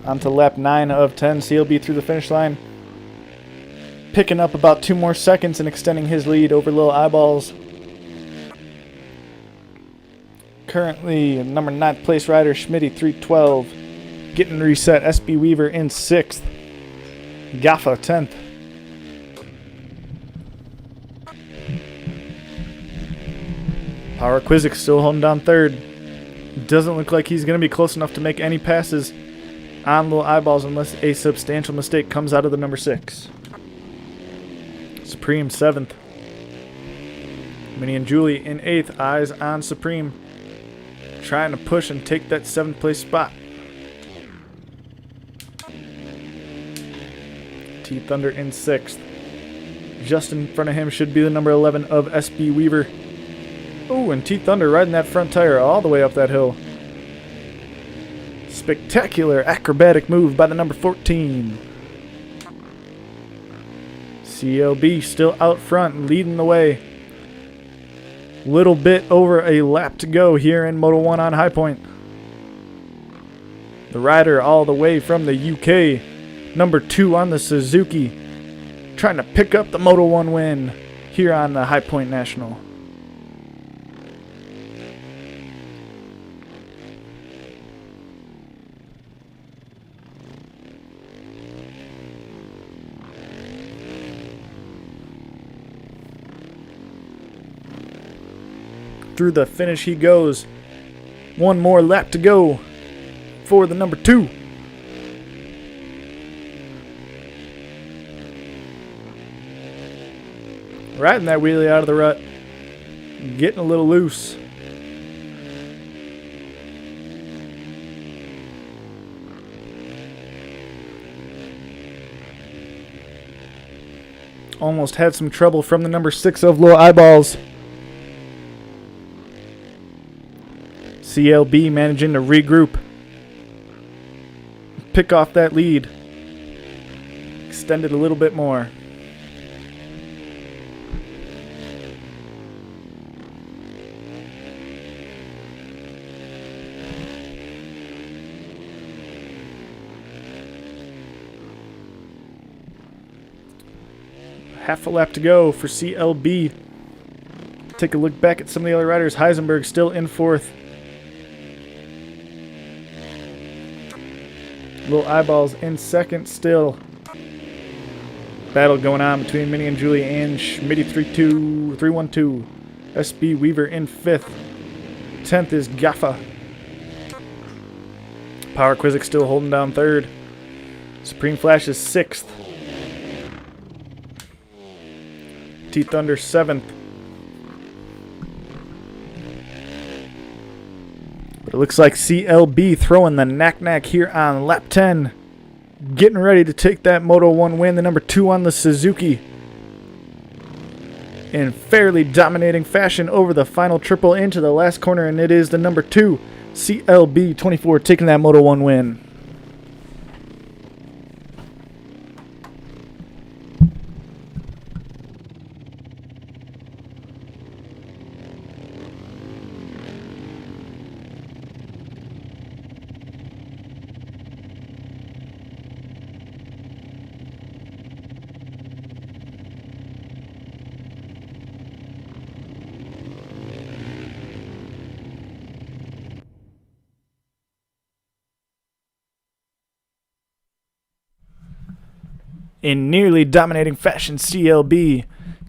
On to lap 9 of 10. CLB through the finish line, picking up about 2 more seconds and extending his lead over Lil Eyeballs. Currently, number 9th place rider Schmitty 312 getting reset. SB Weaver in 6th. Gaffa 10th. Power Quizzic still holding down 3rd. Doesn't look like he's going to be close enough to make any passes on Lil Eyeballs unless a substantial mistake comes out of the number 6. Supreme 7th. Minnie and Julie in 8th. Eyes on Supreme, trying to push and take that 7th place spot. T Thunder in 6th. Just in front of him should be the number 11 of SB Weaver. Oh, and T Thunder riding that front tire all the way up that hill. Spectacular acrobatic move by the number 14. CLB still out front, leading the way. Little bit over a lap to go here in Moto 1 on High Point. The rider all the way from the UK, number 2 on the Suzuki, trying to pick up the Moto 1 win here on the High Point National. Through the finish he goes. 1 more lap to go for the number 2. Riding that wheelie out of the rut. Getting a little loose. Almost had some trouble from the number 6 of Lil Eyeballs. CLB managing to regroup, pick off that lead, extend it a little bit more. Half a lap to go for CLB. Take a look back at some of the other riders. Heisenberg still in 4th. Lil Eyeballs in 2nd still. Battle going on between Minnie and Julie and Schmitty 312. SB Weaver in 5th. 10th is Gaffa. Power Quizzic still holding down 3rd. Supreme Flash is 6th. T Thunder 7th. But it looks like CLB throwing the knack here on lap 10. Getting ready to take that Moto 1 win. The number 2 on the Suzuki. In fairly dominating fashion over the final triple into the last corner. And it is the number 2, CLB 24, taking that Moto 1 win. In nearly dominating fashion, CLB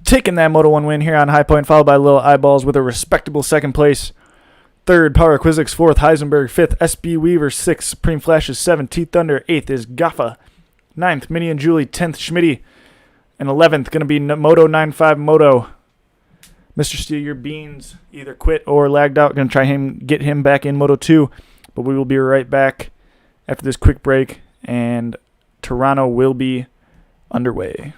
taking that Moto 1 win here on High Point, followed by Little Eyeballs with a respectable second place. Third, Power Quizix. Fourth, Heisenberg. Fifth, SB Weaver. Sixth, Supreme Flashes. Seventh, Teeth Thunder. Eighth is Gaffa. Ninth, Minnie and Julie. 10th, Schmitty. And 11th, going to be Moto 95 Moto. Mr. Steele, your beans either quit or lagged out. Going to try and get him back in Moto 2. But we will be right back after this quick break. And Toronto will be underway.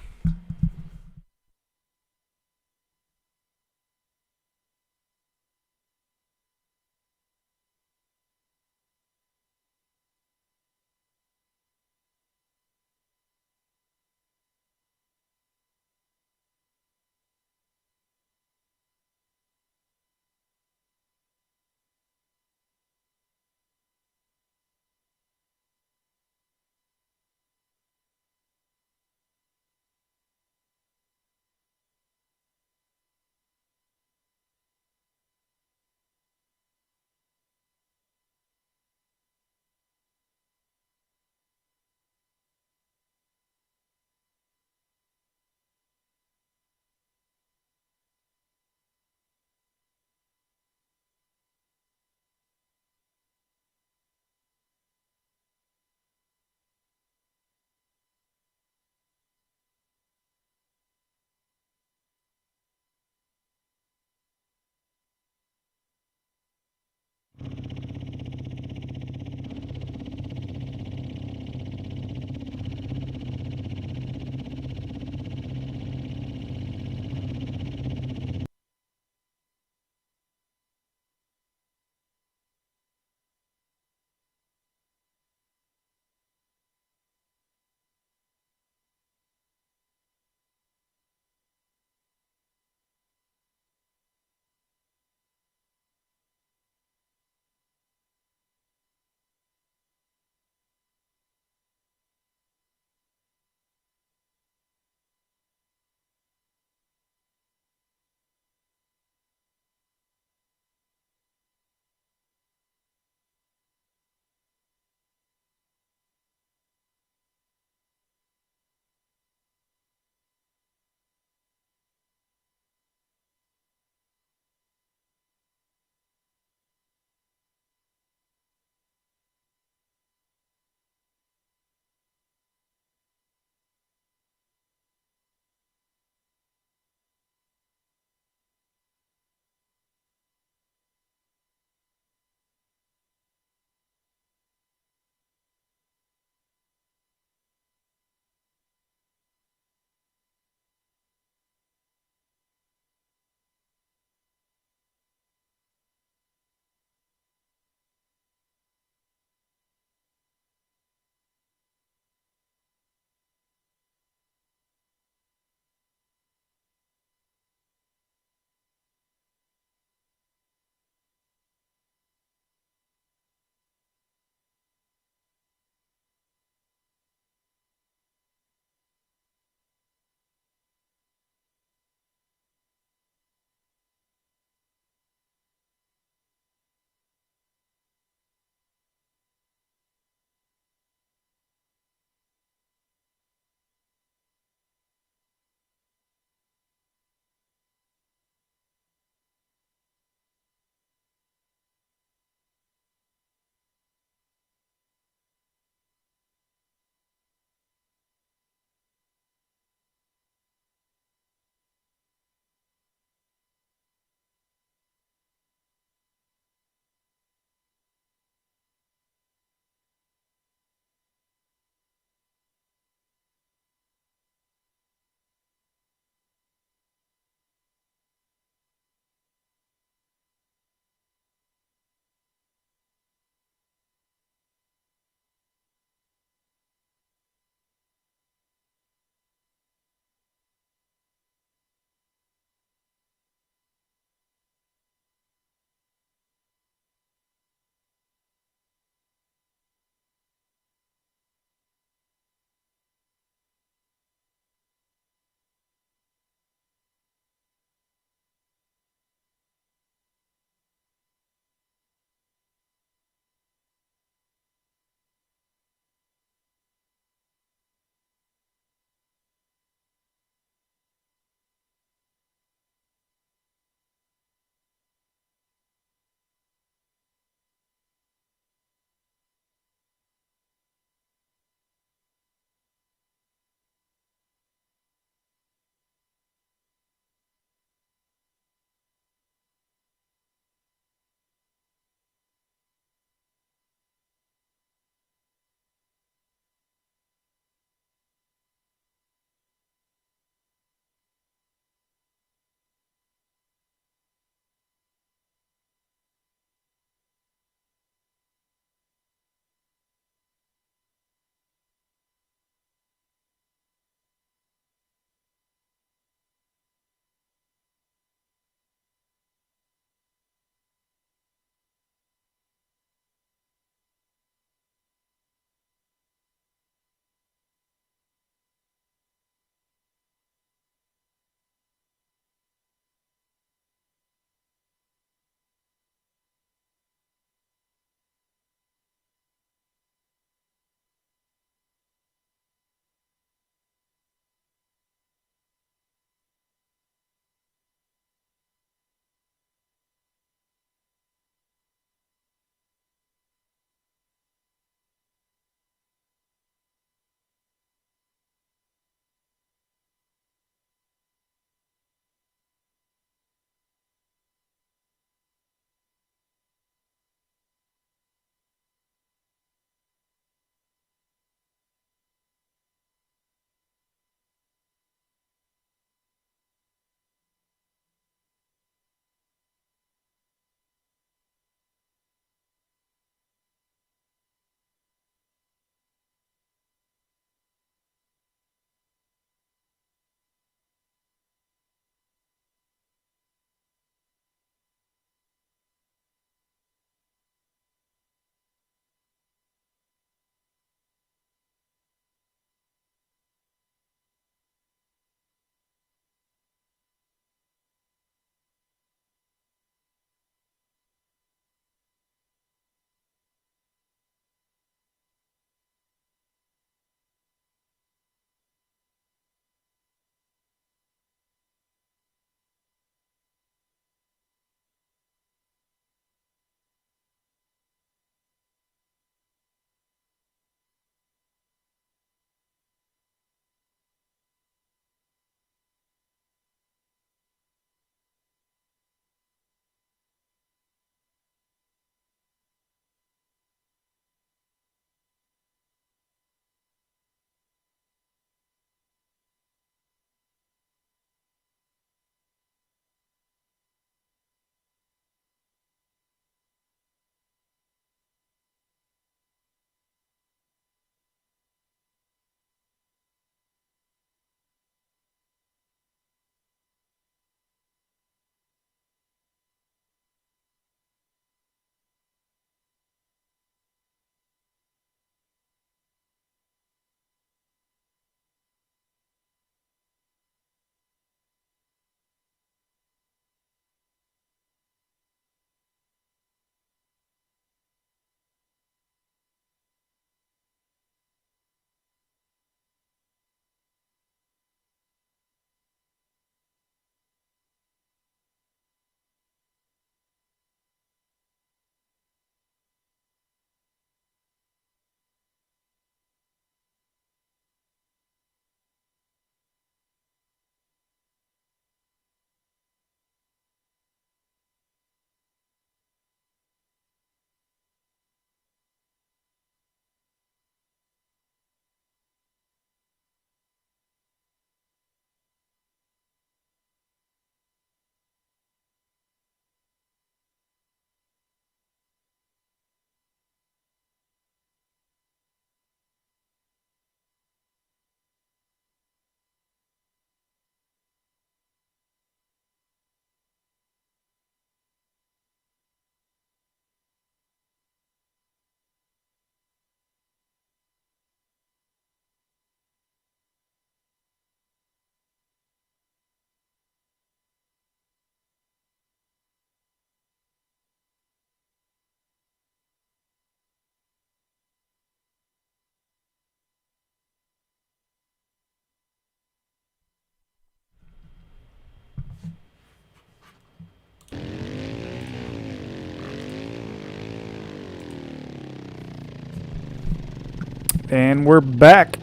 And we're back.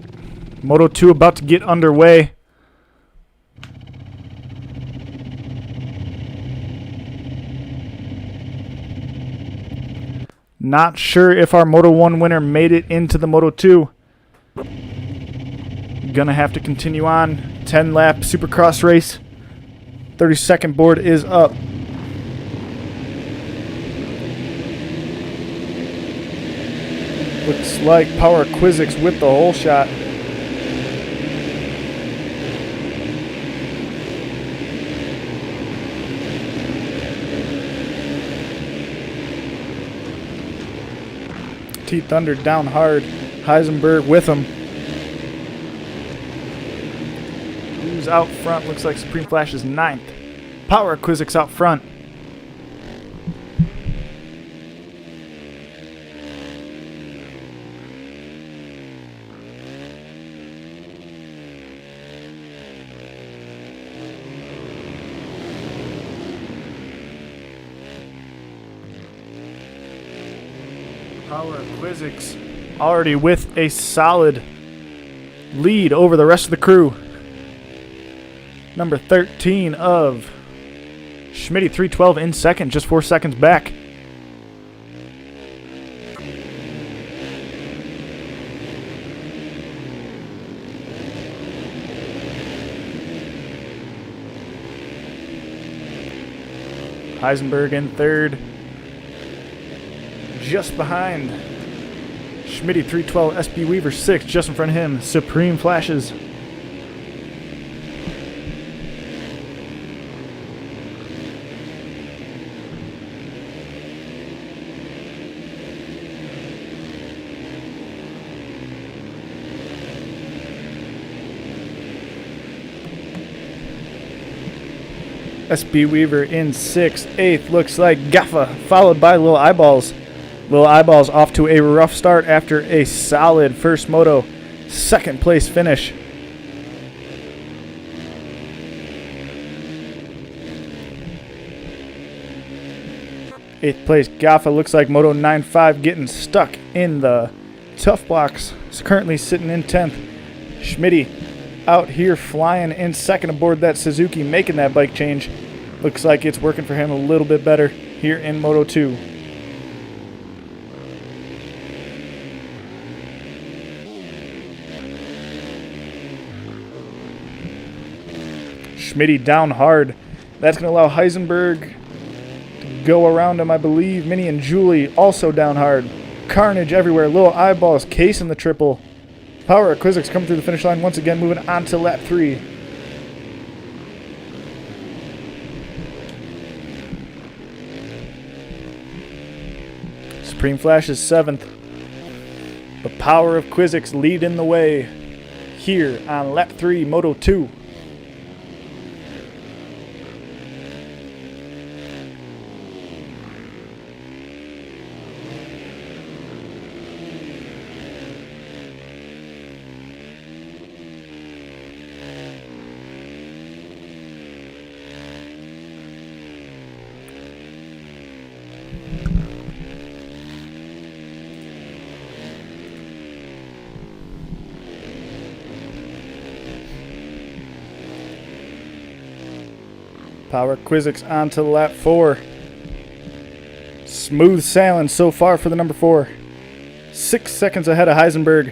Moto 2 about to get underway. Not sure if our Moto 1 winner made it into the Moto 2. Gonna have to continue on. 10-lap Supercross race. 32nd board is up. Looks like Power Quizix with the hole shot. Thunder down hard. Heisenberg with him. Who's out front? Looks like Supreme Flash is 9th. Power Quizix out front. Power Quizix already with a solid lead over the rest of the crew. Number 13 of Schmitty 312 in second, just 4 seconds back. Heisenberg in third. Just behind Schmitty 312, SB Weaver 6, just in front of him, Supreme Flashes. SB Weaver in 6th. 8th looks like Gaffa, followed by Little Eyeballs. Little Eyeballs off to a rough start after a solid first moto. 2nd place finish. Eighth place Gaffa, looks like Moto 9.5 getting stuck in the tough blocks. It's currently sitting in 10th. Schmitty out here flying in 2nd aboard that Suzuki, making that bike change. Looks like it's working for him a little bit better here in Moto 2. Schmitty down hard. That's going to allow Heisenberg to go around him, I believe. Minnie and Julie also down hard. Carnage everywhere. Little Eyeballs casing the triple. Power Quizix coming through the finish line once again, moving on to lap 3. Supreme Flash is 7th. The Power of Quizix leading the way here on lap 3, Moto 2. Power Quizix on to lap 4. Smooth sailing so far for the number 4. 6 seconds ahead of Heisenberg.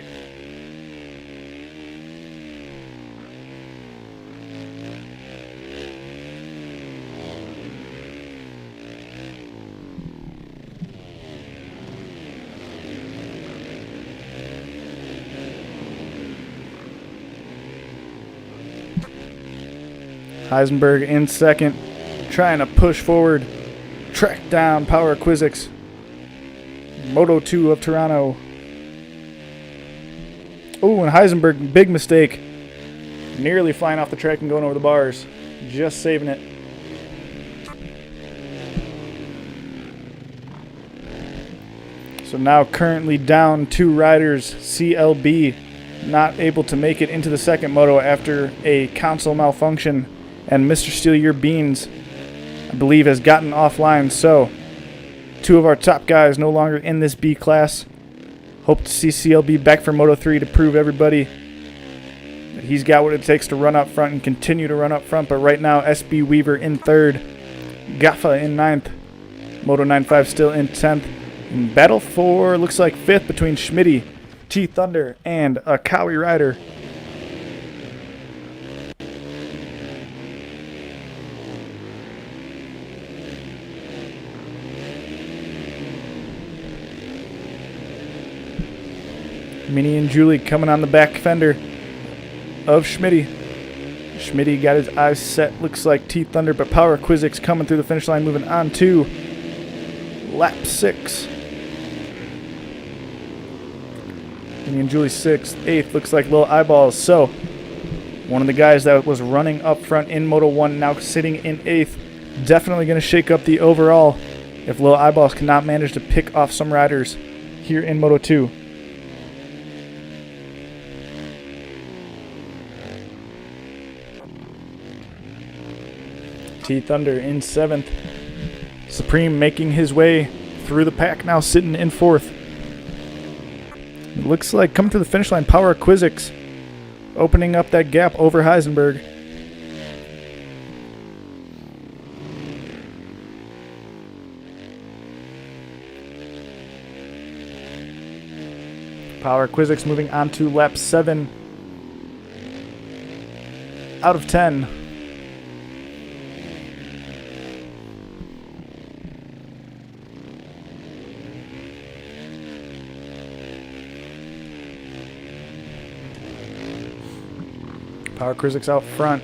Heisenberg in 2nd, trying to push forward, track down Power Quizix. Moto 2 of Toronto. Oh, and Heisenberg, big mistake. Nearly flying off the track and going over the bars. Just saving it. So now currently down 2 riders. CLB not able to make it into the 2nd moto after a console malfunction. And Mr. Steal Your Beans, I believe, has gotten offline. So 2 of our top guys no longer in this B class. Hope to see CLB back for Moto 3 to prove everybody that he's got what it takes to run up front and continue to run up front. But right now, SB Weaver in 3rd, Gaffa in 9th, Moto 95 still in 10th. And battle for looks like 5th between Schmitty, T Thunder, and a Cowie Rider. Minnie and Julie coming on the back fender of Schmitty. Schmitty got his eyes set, looks like T Thunder, but Power Quizzix coming through the finish line, moving on to lap 6. Minnie and Julie 6th, 8th, looks like Little Eyeballs. So, one of the guys that was running up front in Moto 1 now sitting in 8th. Definitely going to shake up the overall if Little Eyeballs cannot manage to pick off some riders here in Moto 2. T Thunder in 7th. Supreme making his way through the pack, now sitting in 4th. It looks like coming through the finish line, Power Quizzix opening up that gap over Heisenberg. Power Quizzix moving on to lap 7 out of 10. Power Quizzix out front.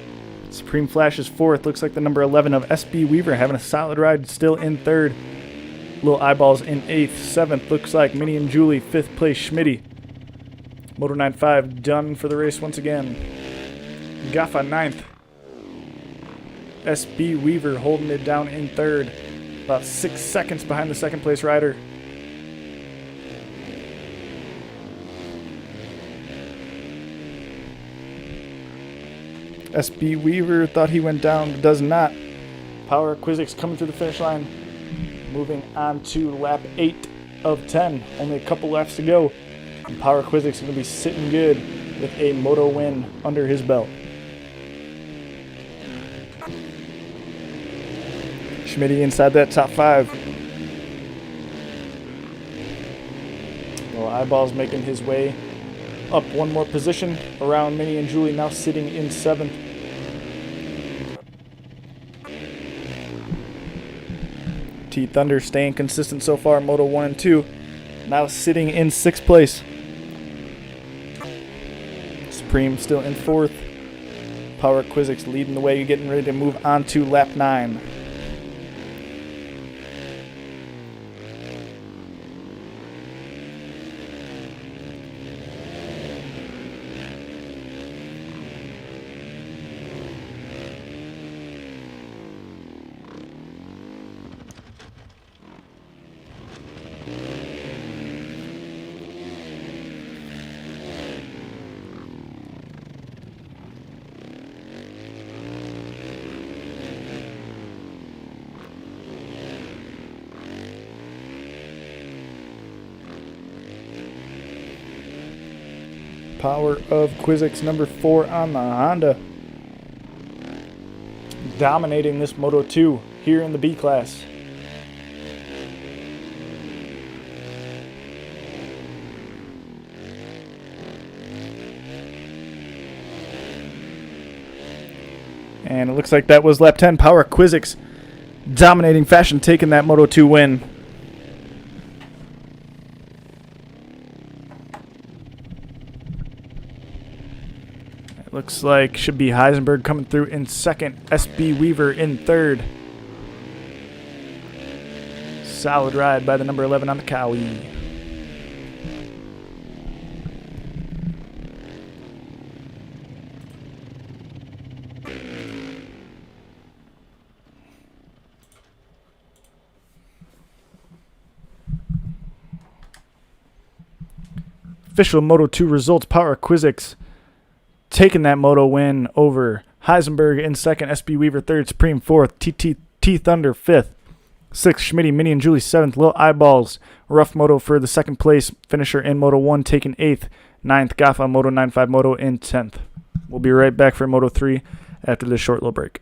Supreme Flash is 4th. Looks like the number 11 of SB Weaver having a solid ride, still in 3rd. Little Eyeballs in 8th. 7th looks like Minnie and Julie. 5th place Schmitty. Moto 95 done for the race once again. Gaffa 9th. SB Weaver holding it down in 3rd. About 6 seconds behind the 2nd place rider. SB Weaver thought he went down, but does not. Power Quizzix coming through the finish line. Moving on to lap 8 of 10. Only a couple laps to go. And Power Quizzix is going to be sitting good with a moto win under his belt. Schmitty inside that top 5. Well, Eyeballs making his way up one more position around Minnie and Julie, now sitting in 7th. T Thunder staying consistent so far, Moto 1 and 2, now sitting in 6th place. Supreme still in 4th. Power Quizzix leading the way, getting ready to move on to lap 9. Power of Quizzix number 4 on the Honda. Dominating this Moto 2 here in the B class. And it looks like that was lap 10. Power Quizzix dominating fashion, taking that Moto 2 win. Looks like should be Heisenberg coming through in 2nd. SB Weaver in 3rd. Solid ride by the number 11 on the Cowie. Official Moto 2 results. Power Quizzix taking that moto win over Heisenberg in 2nd, SB Weaver 3rd, Supreme 4th, T Thunder 5th, 6th, Schmitty, Minnie, and Julie. 7th, Lil Eyeballs. Rough Moto for the 2nd place finisher in Moto 1, taking 8th. 9th, Gaffa, Moto 95 Moto in 10th. We'll be right back for Moto 3 after this short little break.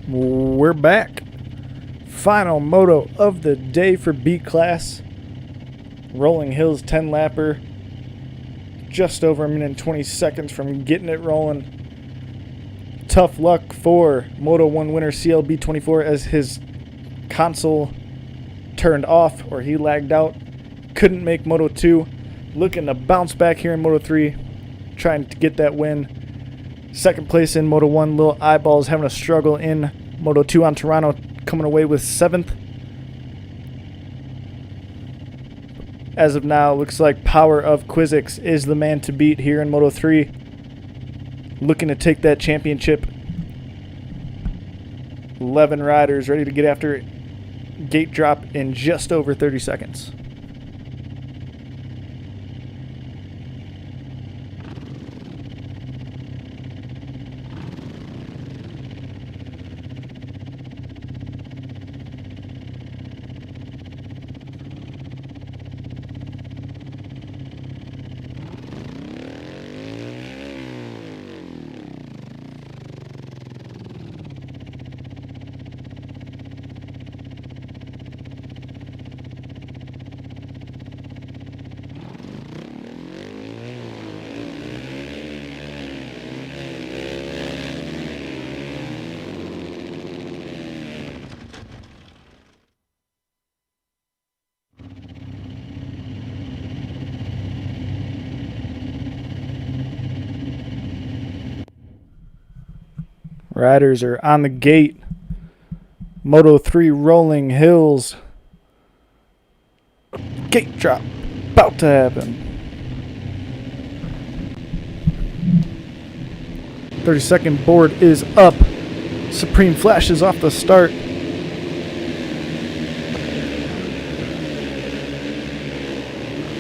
We're back. Final moto of the day for B class. Rolling Hills 10 lapper. Just over a minute and 20 seconds from getting it rolling. Tough luck for Moto 1 winner CLB24 as his console turned off or he lagged out. Couldn't make Moto 2. Looking to bounce back here in Moto 3. Trying to get that win. Second place in Moto 1. Little Eyeballs having a struggle in Moto 2 on Toronto. Coming away with 7th. As of now, looks like Power of Quizix is the man to beat here in Moto 3. Looking to take that championship. 11 riders ready to get after it. Gate drop in just over 30 seconds. Riders are on the gate. Moto 3 Rolling Hills. Gate drop. About to happen. 30-second board is up. Supreme flashes off the start.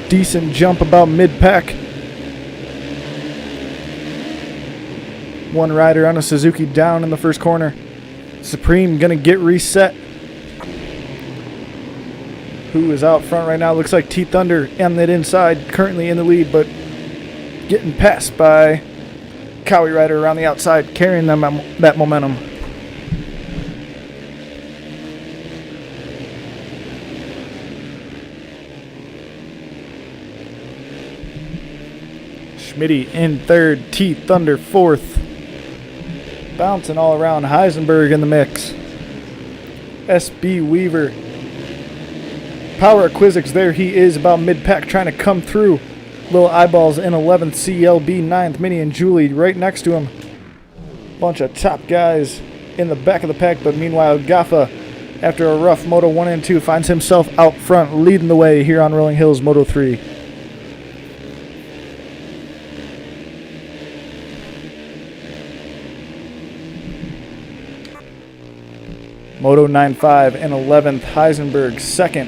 Decent jump about mid-pack. One rider on a Suzuki down in the first corner. Supreme gonna get reset. Who is out front right now? Looks like T Thunder on that inside, currently in the lead, but getting passed by Cowie rider around the outside, carrying them that momentum. Schmitty in third, T Thunder fourth. Bouncing all around, Heisenberg in the mix. SB Weaver. Power of Quizix, there he is about mid-pack trying to come through. Little Eyeballs in 11th, CLB 9th, Minnie and Julie right next to him. Bunch of top guys in the back of the pack, but meanwhile Gaffa, after a rough Moto 1 and 2, finds himself out front leading the way here on Rolling Hills Moto 3. Moto 9.5 and 11th, Heisenberg second.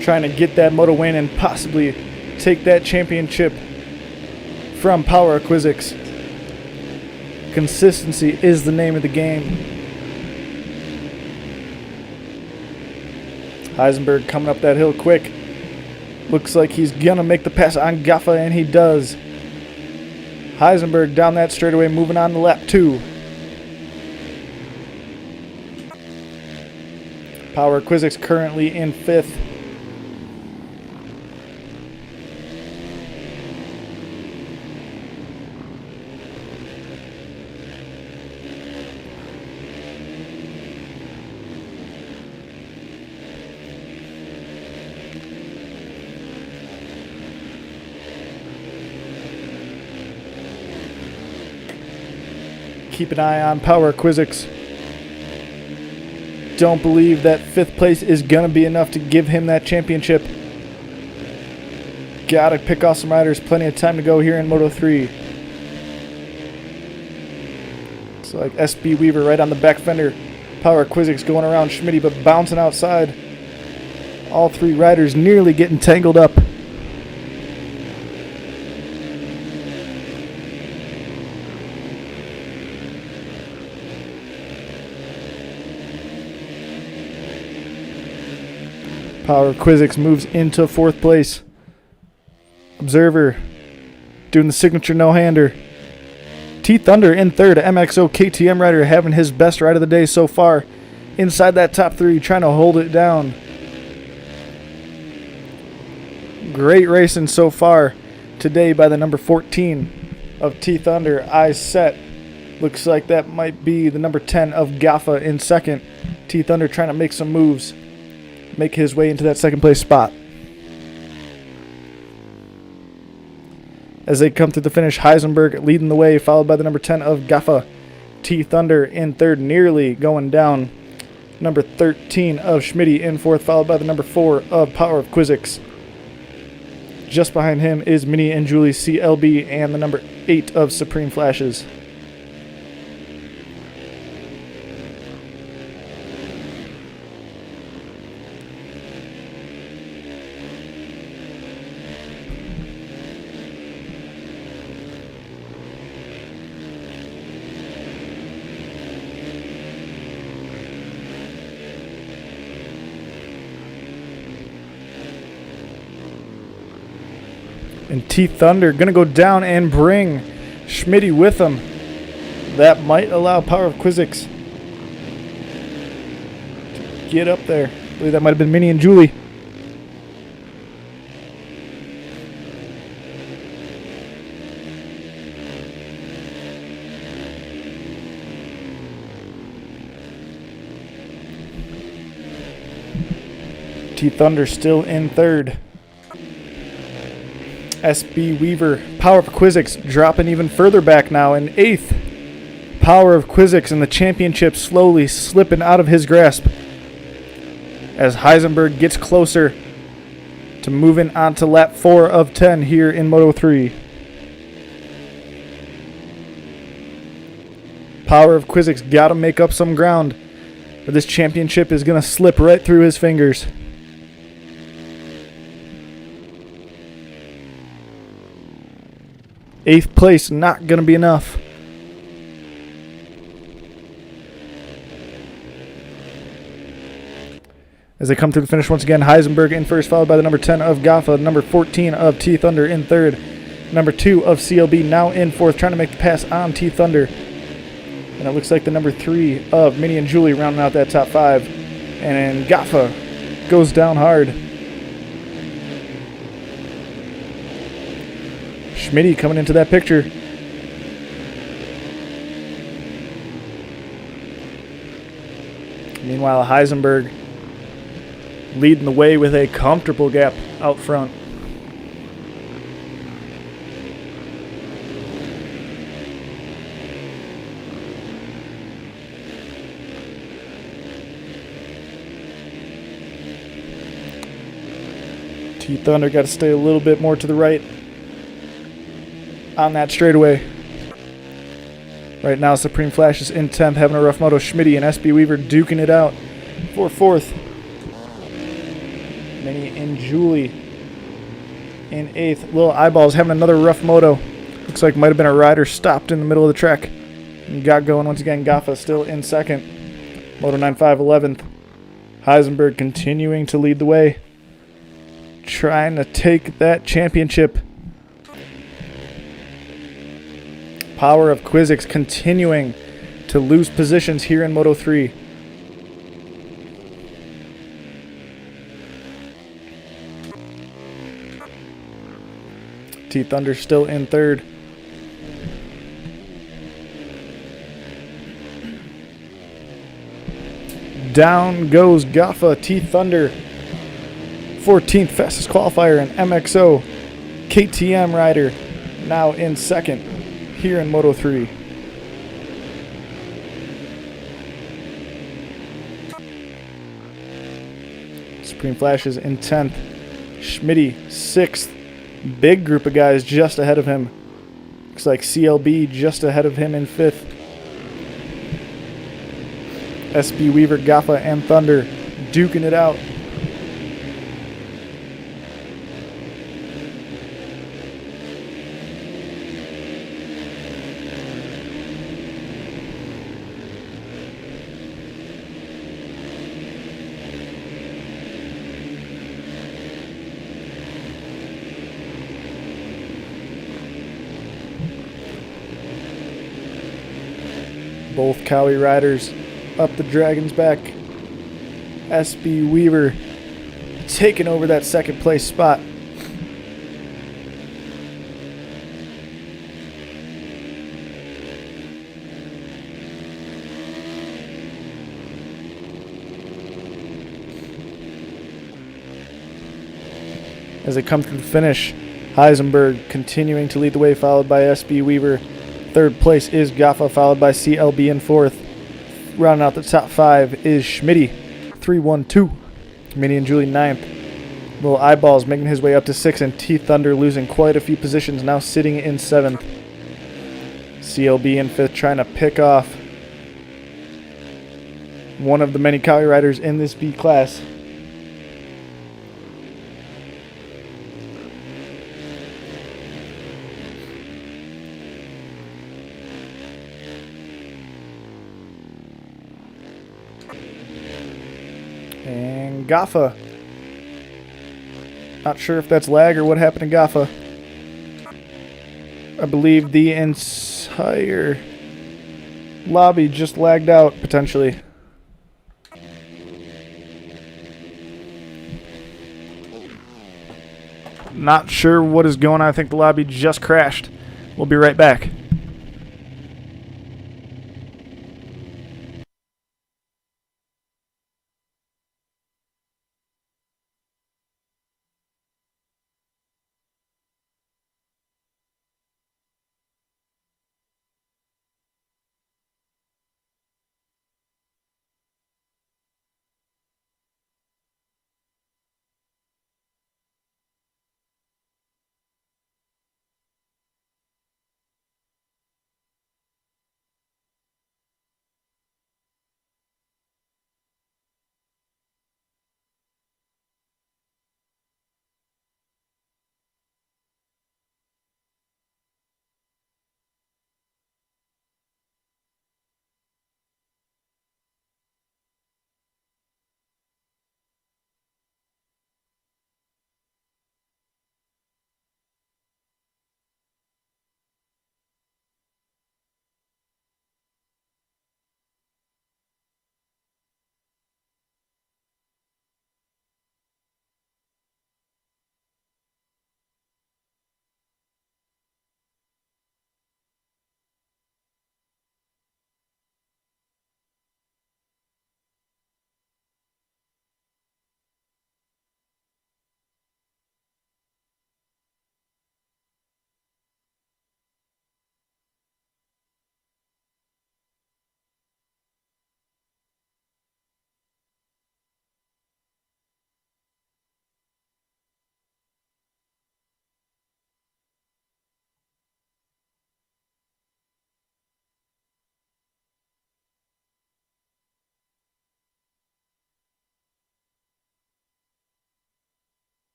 Trying to get that Moto win and possibly take that championship from Power Quizix. Consistency is the name of the game. Heisenberg coming up that hill quick. Looks like he's gonna make the pass on Gaffa, and he does. Heisenberg down that straightaway, moving on to lap 2. Power Quizix currently in 5th. Keep an eye on Power Quizix. Don't believe that 5th place is going to be enough to give him that championship. Gotta pick off some riders. Plenty of time to go here in Moto 3. Looks like SB Weaver right on the back fender. Power Quizix going around Schmitty, but bouncing outside. All 3 riders nearly getting tangled up. Power Quizix moves into 4th place. Observer doing the signature no-hander. T-Thunder in third. MXO KTM rider having his best ride of the day so far. Inside that top three, trying to hold it down. Great racing so far today by the number 14 of T-Thunder. Eyes set. Looks like that might be the number 10 of Gaffa in second. T-Thunder trying to make some moves. Make his way into that second place spot. As they come through the finish, Heisenberg leading the way, followed by the number 10 of Gaffa. T-Thunder in third, nearly going down. Number 13 of Schmitty in fourth, followed by the number 4 of Power of Quizzix. Just behind him is Minnie and Julie CLB and the number 8 of Supreme Flashes. And T-Thunder going to go down and bring Schmitty with him. That might allow Power of Quizzix to get up there. I believe that might have been Minnie and Julie. T-Thunder still in third. SB Weaver, Power of Quizzix dropping even further back now in eighth. Power of Quizzix in the championship slowly slipping out of his grasp as Heisenberg gets closer to moving on to lap 4 of 10 here in Moto 3. Power of Quizzix got to make up some ground, or this championship is going to slip right through his fingers. Eighth place, not going to be enough. As they come through the finish once again, Heisenberg in first, followed by the number 10 of Gaffa, number 14 of T-Thunder in third, number 2 of CLB now in fourth, trying to make the pass on T-Thunder. And it looks like the number 3 of Minnie and Julie rounding out that top 5. And Gaffa goes down hard. Schmitty coming into that picture. Meanwhile, Heisenberg leading the way with a comfortable gap out front. T-Thunder got to stay a little bit more to the right on that straightaway. Right now, Supreme Flash is in 10th, having a rough moto. Schmitty and SB Weaver duking it out for 4th. Minnie and Julie in 8th. Little Eyeballs having another rough moto. Looks like might have been a rider stopped in the middle of the track and got going once again. Gaffa still in 2nd. Moto 95 11th. Heisenberg continuing to lead the way, trying to take that championship. Power of Quizzix continuing to lose positions here in Moto 3. T-Thunder still in 3rd. Down goes Gaffa. T-Thunder 14th fastest qualifier, and MXO KTM rider now in 2nd here in Moto 3. Supreme Flash is in 10th. Schmitty 6th. Big group of guys just ahead of him. Looks like CLB just ahead of him in 5th. SB Weaver, Gaffa, and Thunder duking it out. Both Cowie riders up the Dragon's back. SB Weaver taking over that second place spot. As they come through the finish, Heisenberg continuing to lead the way, followed by SB Weaver. Third place is Gaffa, followed by CLB in fourth. Rounding out the top five is Schmitty, 3-1-2. Schmitty and Julie ninth. Little Eyeballs making his way up to sixth, and T-Thunder losing quite a few positions, now sitting in seventh. CLB in fifth, trying to pick off one of the many Cowie riders in this B class. And Gaffa. Not sure if that's lag or what happened to Gaffa. I believe the entire lobby just lagged out, potentially. Not sure what is going on. I think the lobby just crashed. We'll be right back.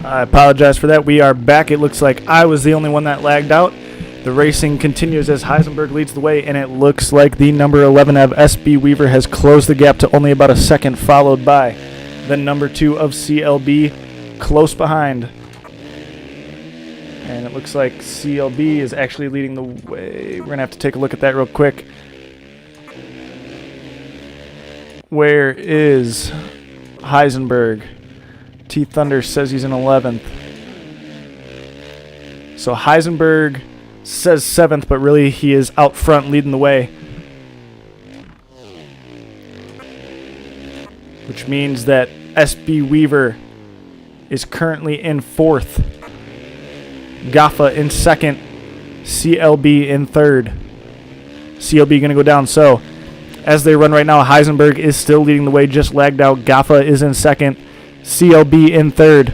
I apologize for that. We are back. It looks like I was the only one that lagged out. The racing continues as Heisenberg leads the way, and it looks like the number 11 of SB Weaver has closed the gap to only about a second, followed by the number 2 of CLB close behind. And it looks like CLB is actually leading the way. We're going to have to take a look at that real quick. Where is Heisenberg? T-Thunder says he's in 11th. So Heisenberg says 7th, but really he is out front leading the way. Which means that SB Weaver is currently in 4th. Gaffa in 2nd. CLB in 3rd. CLB going to go down. So as they run right now, Heisenberg is still leading the way, just lagged out. Gaffa is in 2nd. CLB in 3rd.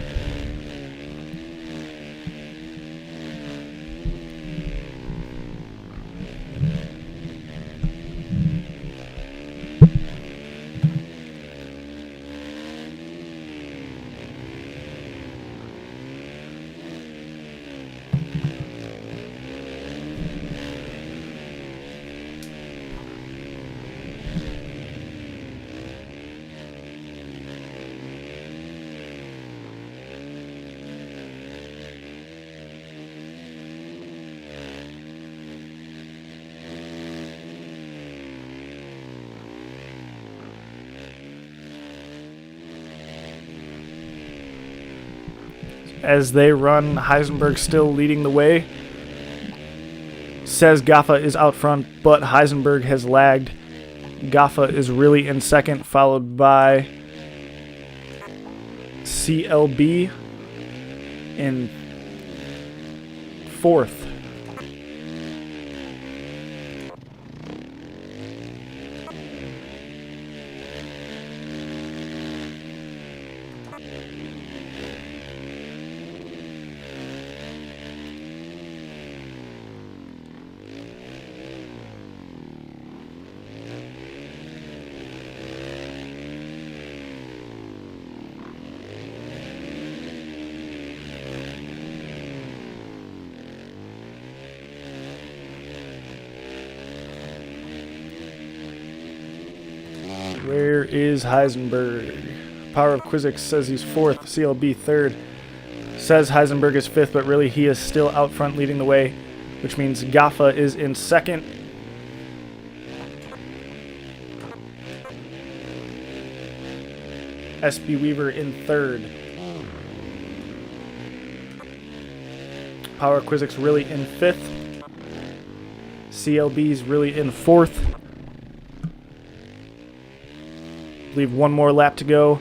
as they run. Heisenberg still leading the way. Says Gaffa is out front, but Heisenberg has lagged. Gaffa is really in second, followed by CLB in fourth. Where is Heisenberg? Power of Quizix says he's fourth, CLB third. Says Heisenberg is fifth, but really he is still out front leading the way, which means Gaffa is in second. SB Weaver in third. Power Quizix really in fifth. CLB's really in fourth. Leave one more lap to go.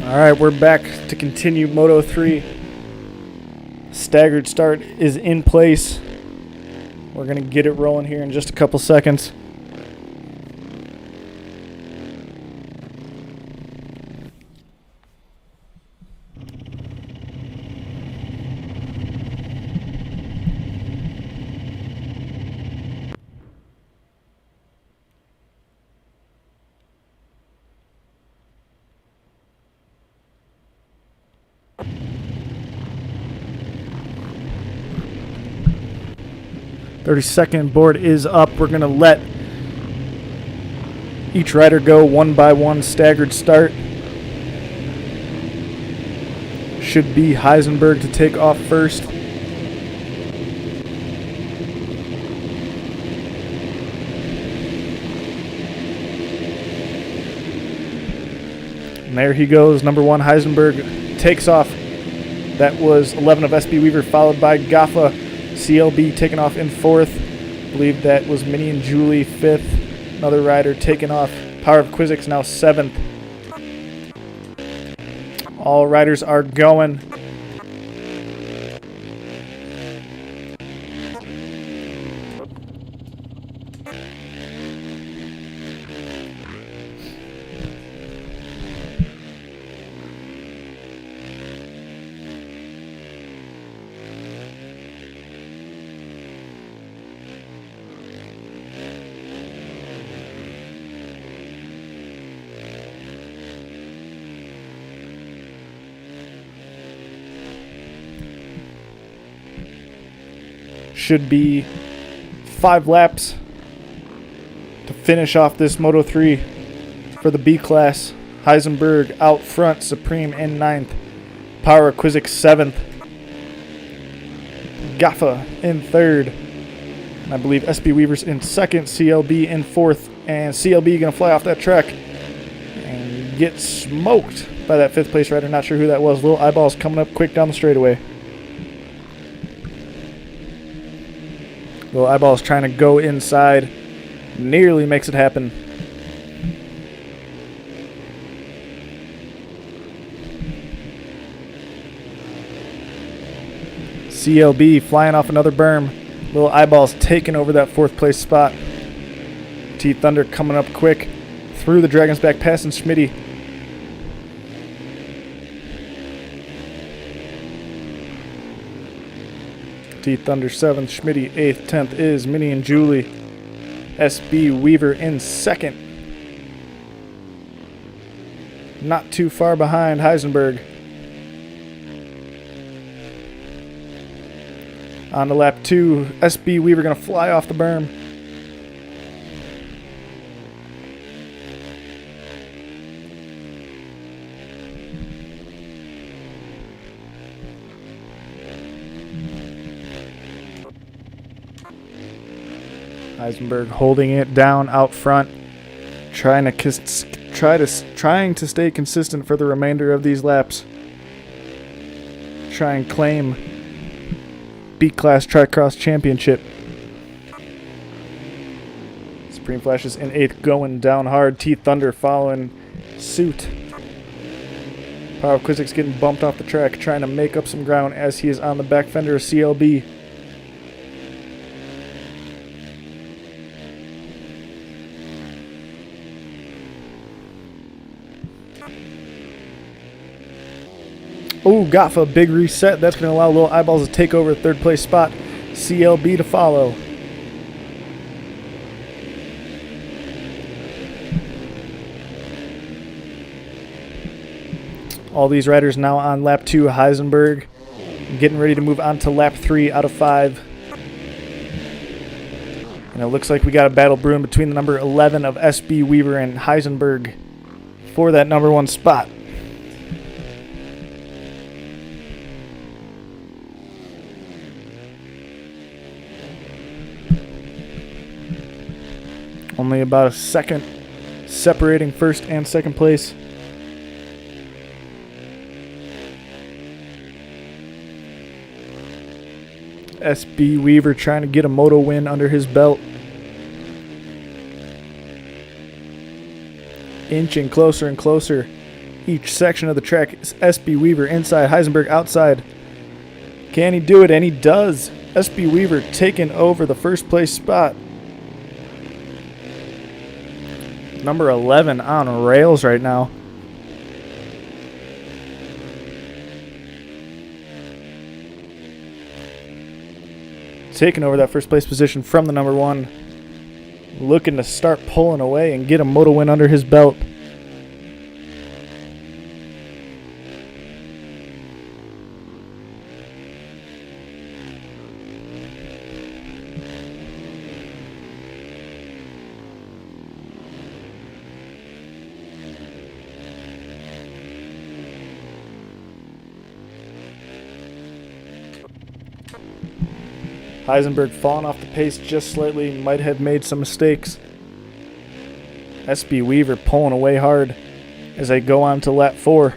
All right, we're back to continue Moto 3. Staggered start is in place. We're going to get it rolling here in just a couple seconds. .30-second board is up. We're going to let each rider go one by one, staggered start. Should be Heisenberg to take off first. And there he goes, number one, Heisenberg takes off. That was 11 of SB Weaver, followed by Gaffa. CLB taking off in fourth. I believe that was Minnie and Julie fifth. Another rider taking off. Power of Quizzix now seventh. All riders are going. Should be 5 laps to finish off this Moto 3 for the B class. Heisenberg out front, Supreme in 9th, Power of Quizzix 7th, Gaffa in 3rd, and I believe SB Weaver's in 2nd, CLB in 4th, and CLB gonna fly off that track and get smoked by that 5th place rider. Not sure who that was. Little Eyeballs coming up quick down the straightaway. Little Eyeballs trying to go inside. Nearly makes it happen. CLB flying off another berm. Little Eyeballs taking over that 4th place spot. T-Thunder coming up quick through the Dragon's Back, passing Schmitty. T-Thunder 7th, Schmitty 8th, 10th is Minnie and Julie. SB Weaver in 2nd. Not too far behind Heisenberg. On to lap 2, SB Weaver gonna fly off the berm. Heisenberg holding it down out front, trying to stay consistent for the remainder of these laps. Try and claim B-Class TriCross Championship. Supreme Flashes in 8th, going down hard. T-Thunder following suit. Power of Quizzix getting bumped off the track, trying to make up some ground as he is on the back fender of CLB. Oh, Gaffa, big reset. That's going to allow Little Eyeballs to take over the 3rd place spot. CLB to follow. All these riders now on lap 2. Heisenberg getting ready to move on to lap 3 out of 5. And it looks like we got a battle brewing between the number 11 of SB Weaver and Heisenberg for that number 1 spot. Only about a second separating 1st and 2nd place. SB Weaver trying to get a moto win under his belt. Inching closer and closer each section of the track. SB Weaver inside, Heisenberg outside. Can he do it? And he does. SB Weaver taking over the first place spot. Number 11 on rails right now. Taking over that first place position from the number 1. Looking to start pulling away and get a moto win under his belt. Heisenberg falling off the pace just slightly, might have made some mistakes. SB Weaver pulling away hard as they go on to lap 4.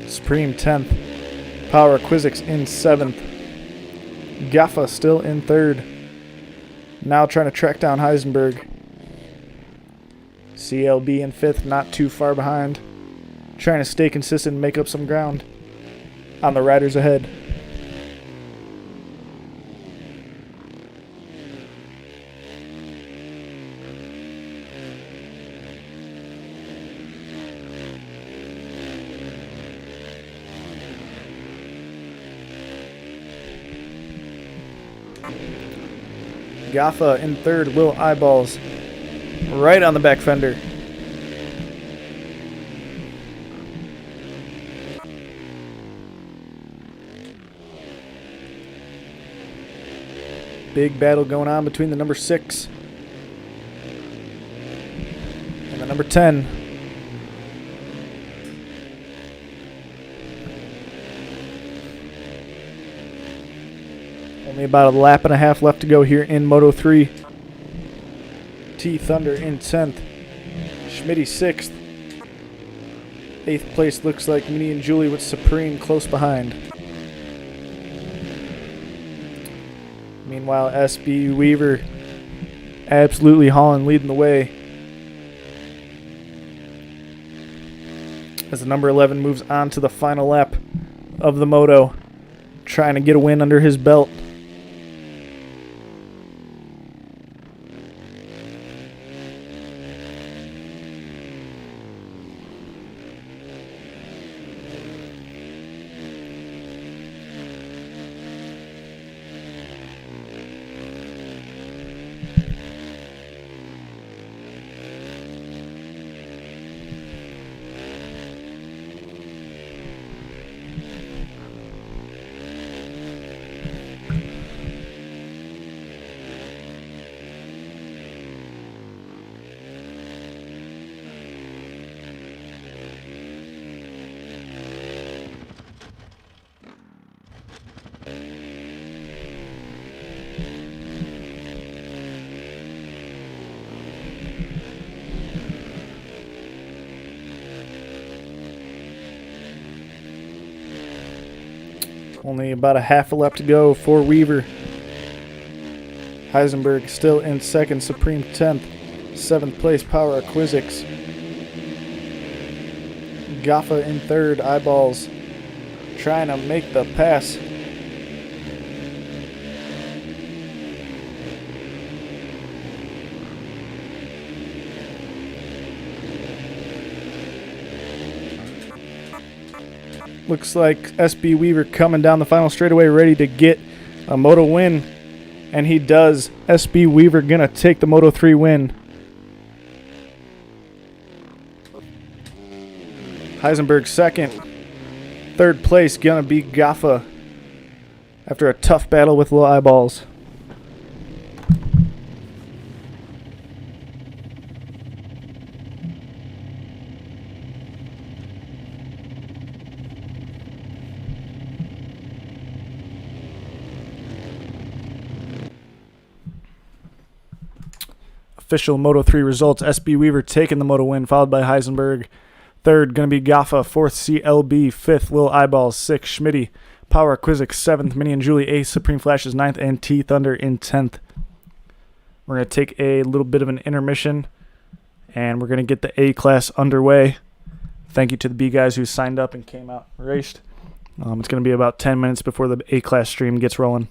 Supreme 10th. Power Quizix in 7th. Gaffa still in 3rd. Now trying to track down Heisenberg. CLB in 5th, not too far behind. Trying to stay consistent and make up some ground on the riders ahead. Gaffa in 3rd, Lil Eyeballs right on the back fender. Big battle going on between the number 6 and the number 10. Only about a lap and a half left to go here in Moto 3. T Thunder in 10th. Schmitty 6th. 8th place looks like Minnie and Julie with Supreme close behind. Meanwhile, SB Weaver absolutely hauling, leading the way. As the number 11 moves on to the final lap of the moto, trying to get a win under his belt. Only about a half a lap to go for Weaver. Heisenberg still in 2nd, Supreme 10th. 7th place, Power Quizix. Gaffa in 3rd, Eyeballs trying to make the pass. Looks like SB Weaver coming down the final straightaway ready to get a Moto win. And he does. SB Weaver gonna take the Moto 3 win. Heisenberg 2nd. 3rd place gonna be Gaffa after a tough battle with Lil Eyeballs. Official Moto 3 results. SB Weaver taking the Moto win, followed by Heisenberg. 3rd, going to be Gaffa. 4th, CLB. 5th, Lil Eyeballs. 6th, Schmitty. Power Quizix. 7th, Minnie and Julie. 8th, Supreme Flashes. 9th, and T Thunder in 10th. We're going to take a little bit of an intermission, and we're going to get the A class underway. Thank you to the B guys who signed up and came out and raced. It's going to be about 10 minutes before the A-Class stream gets rolling.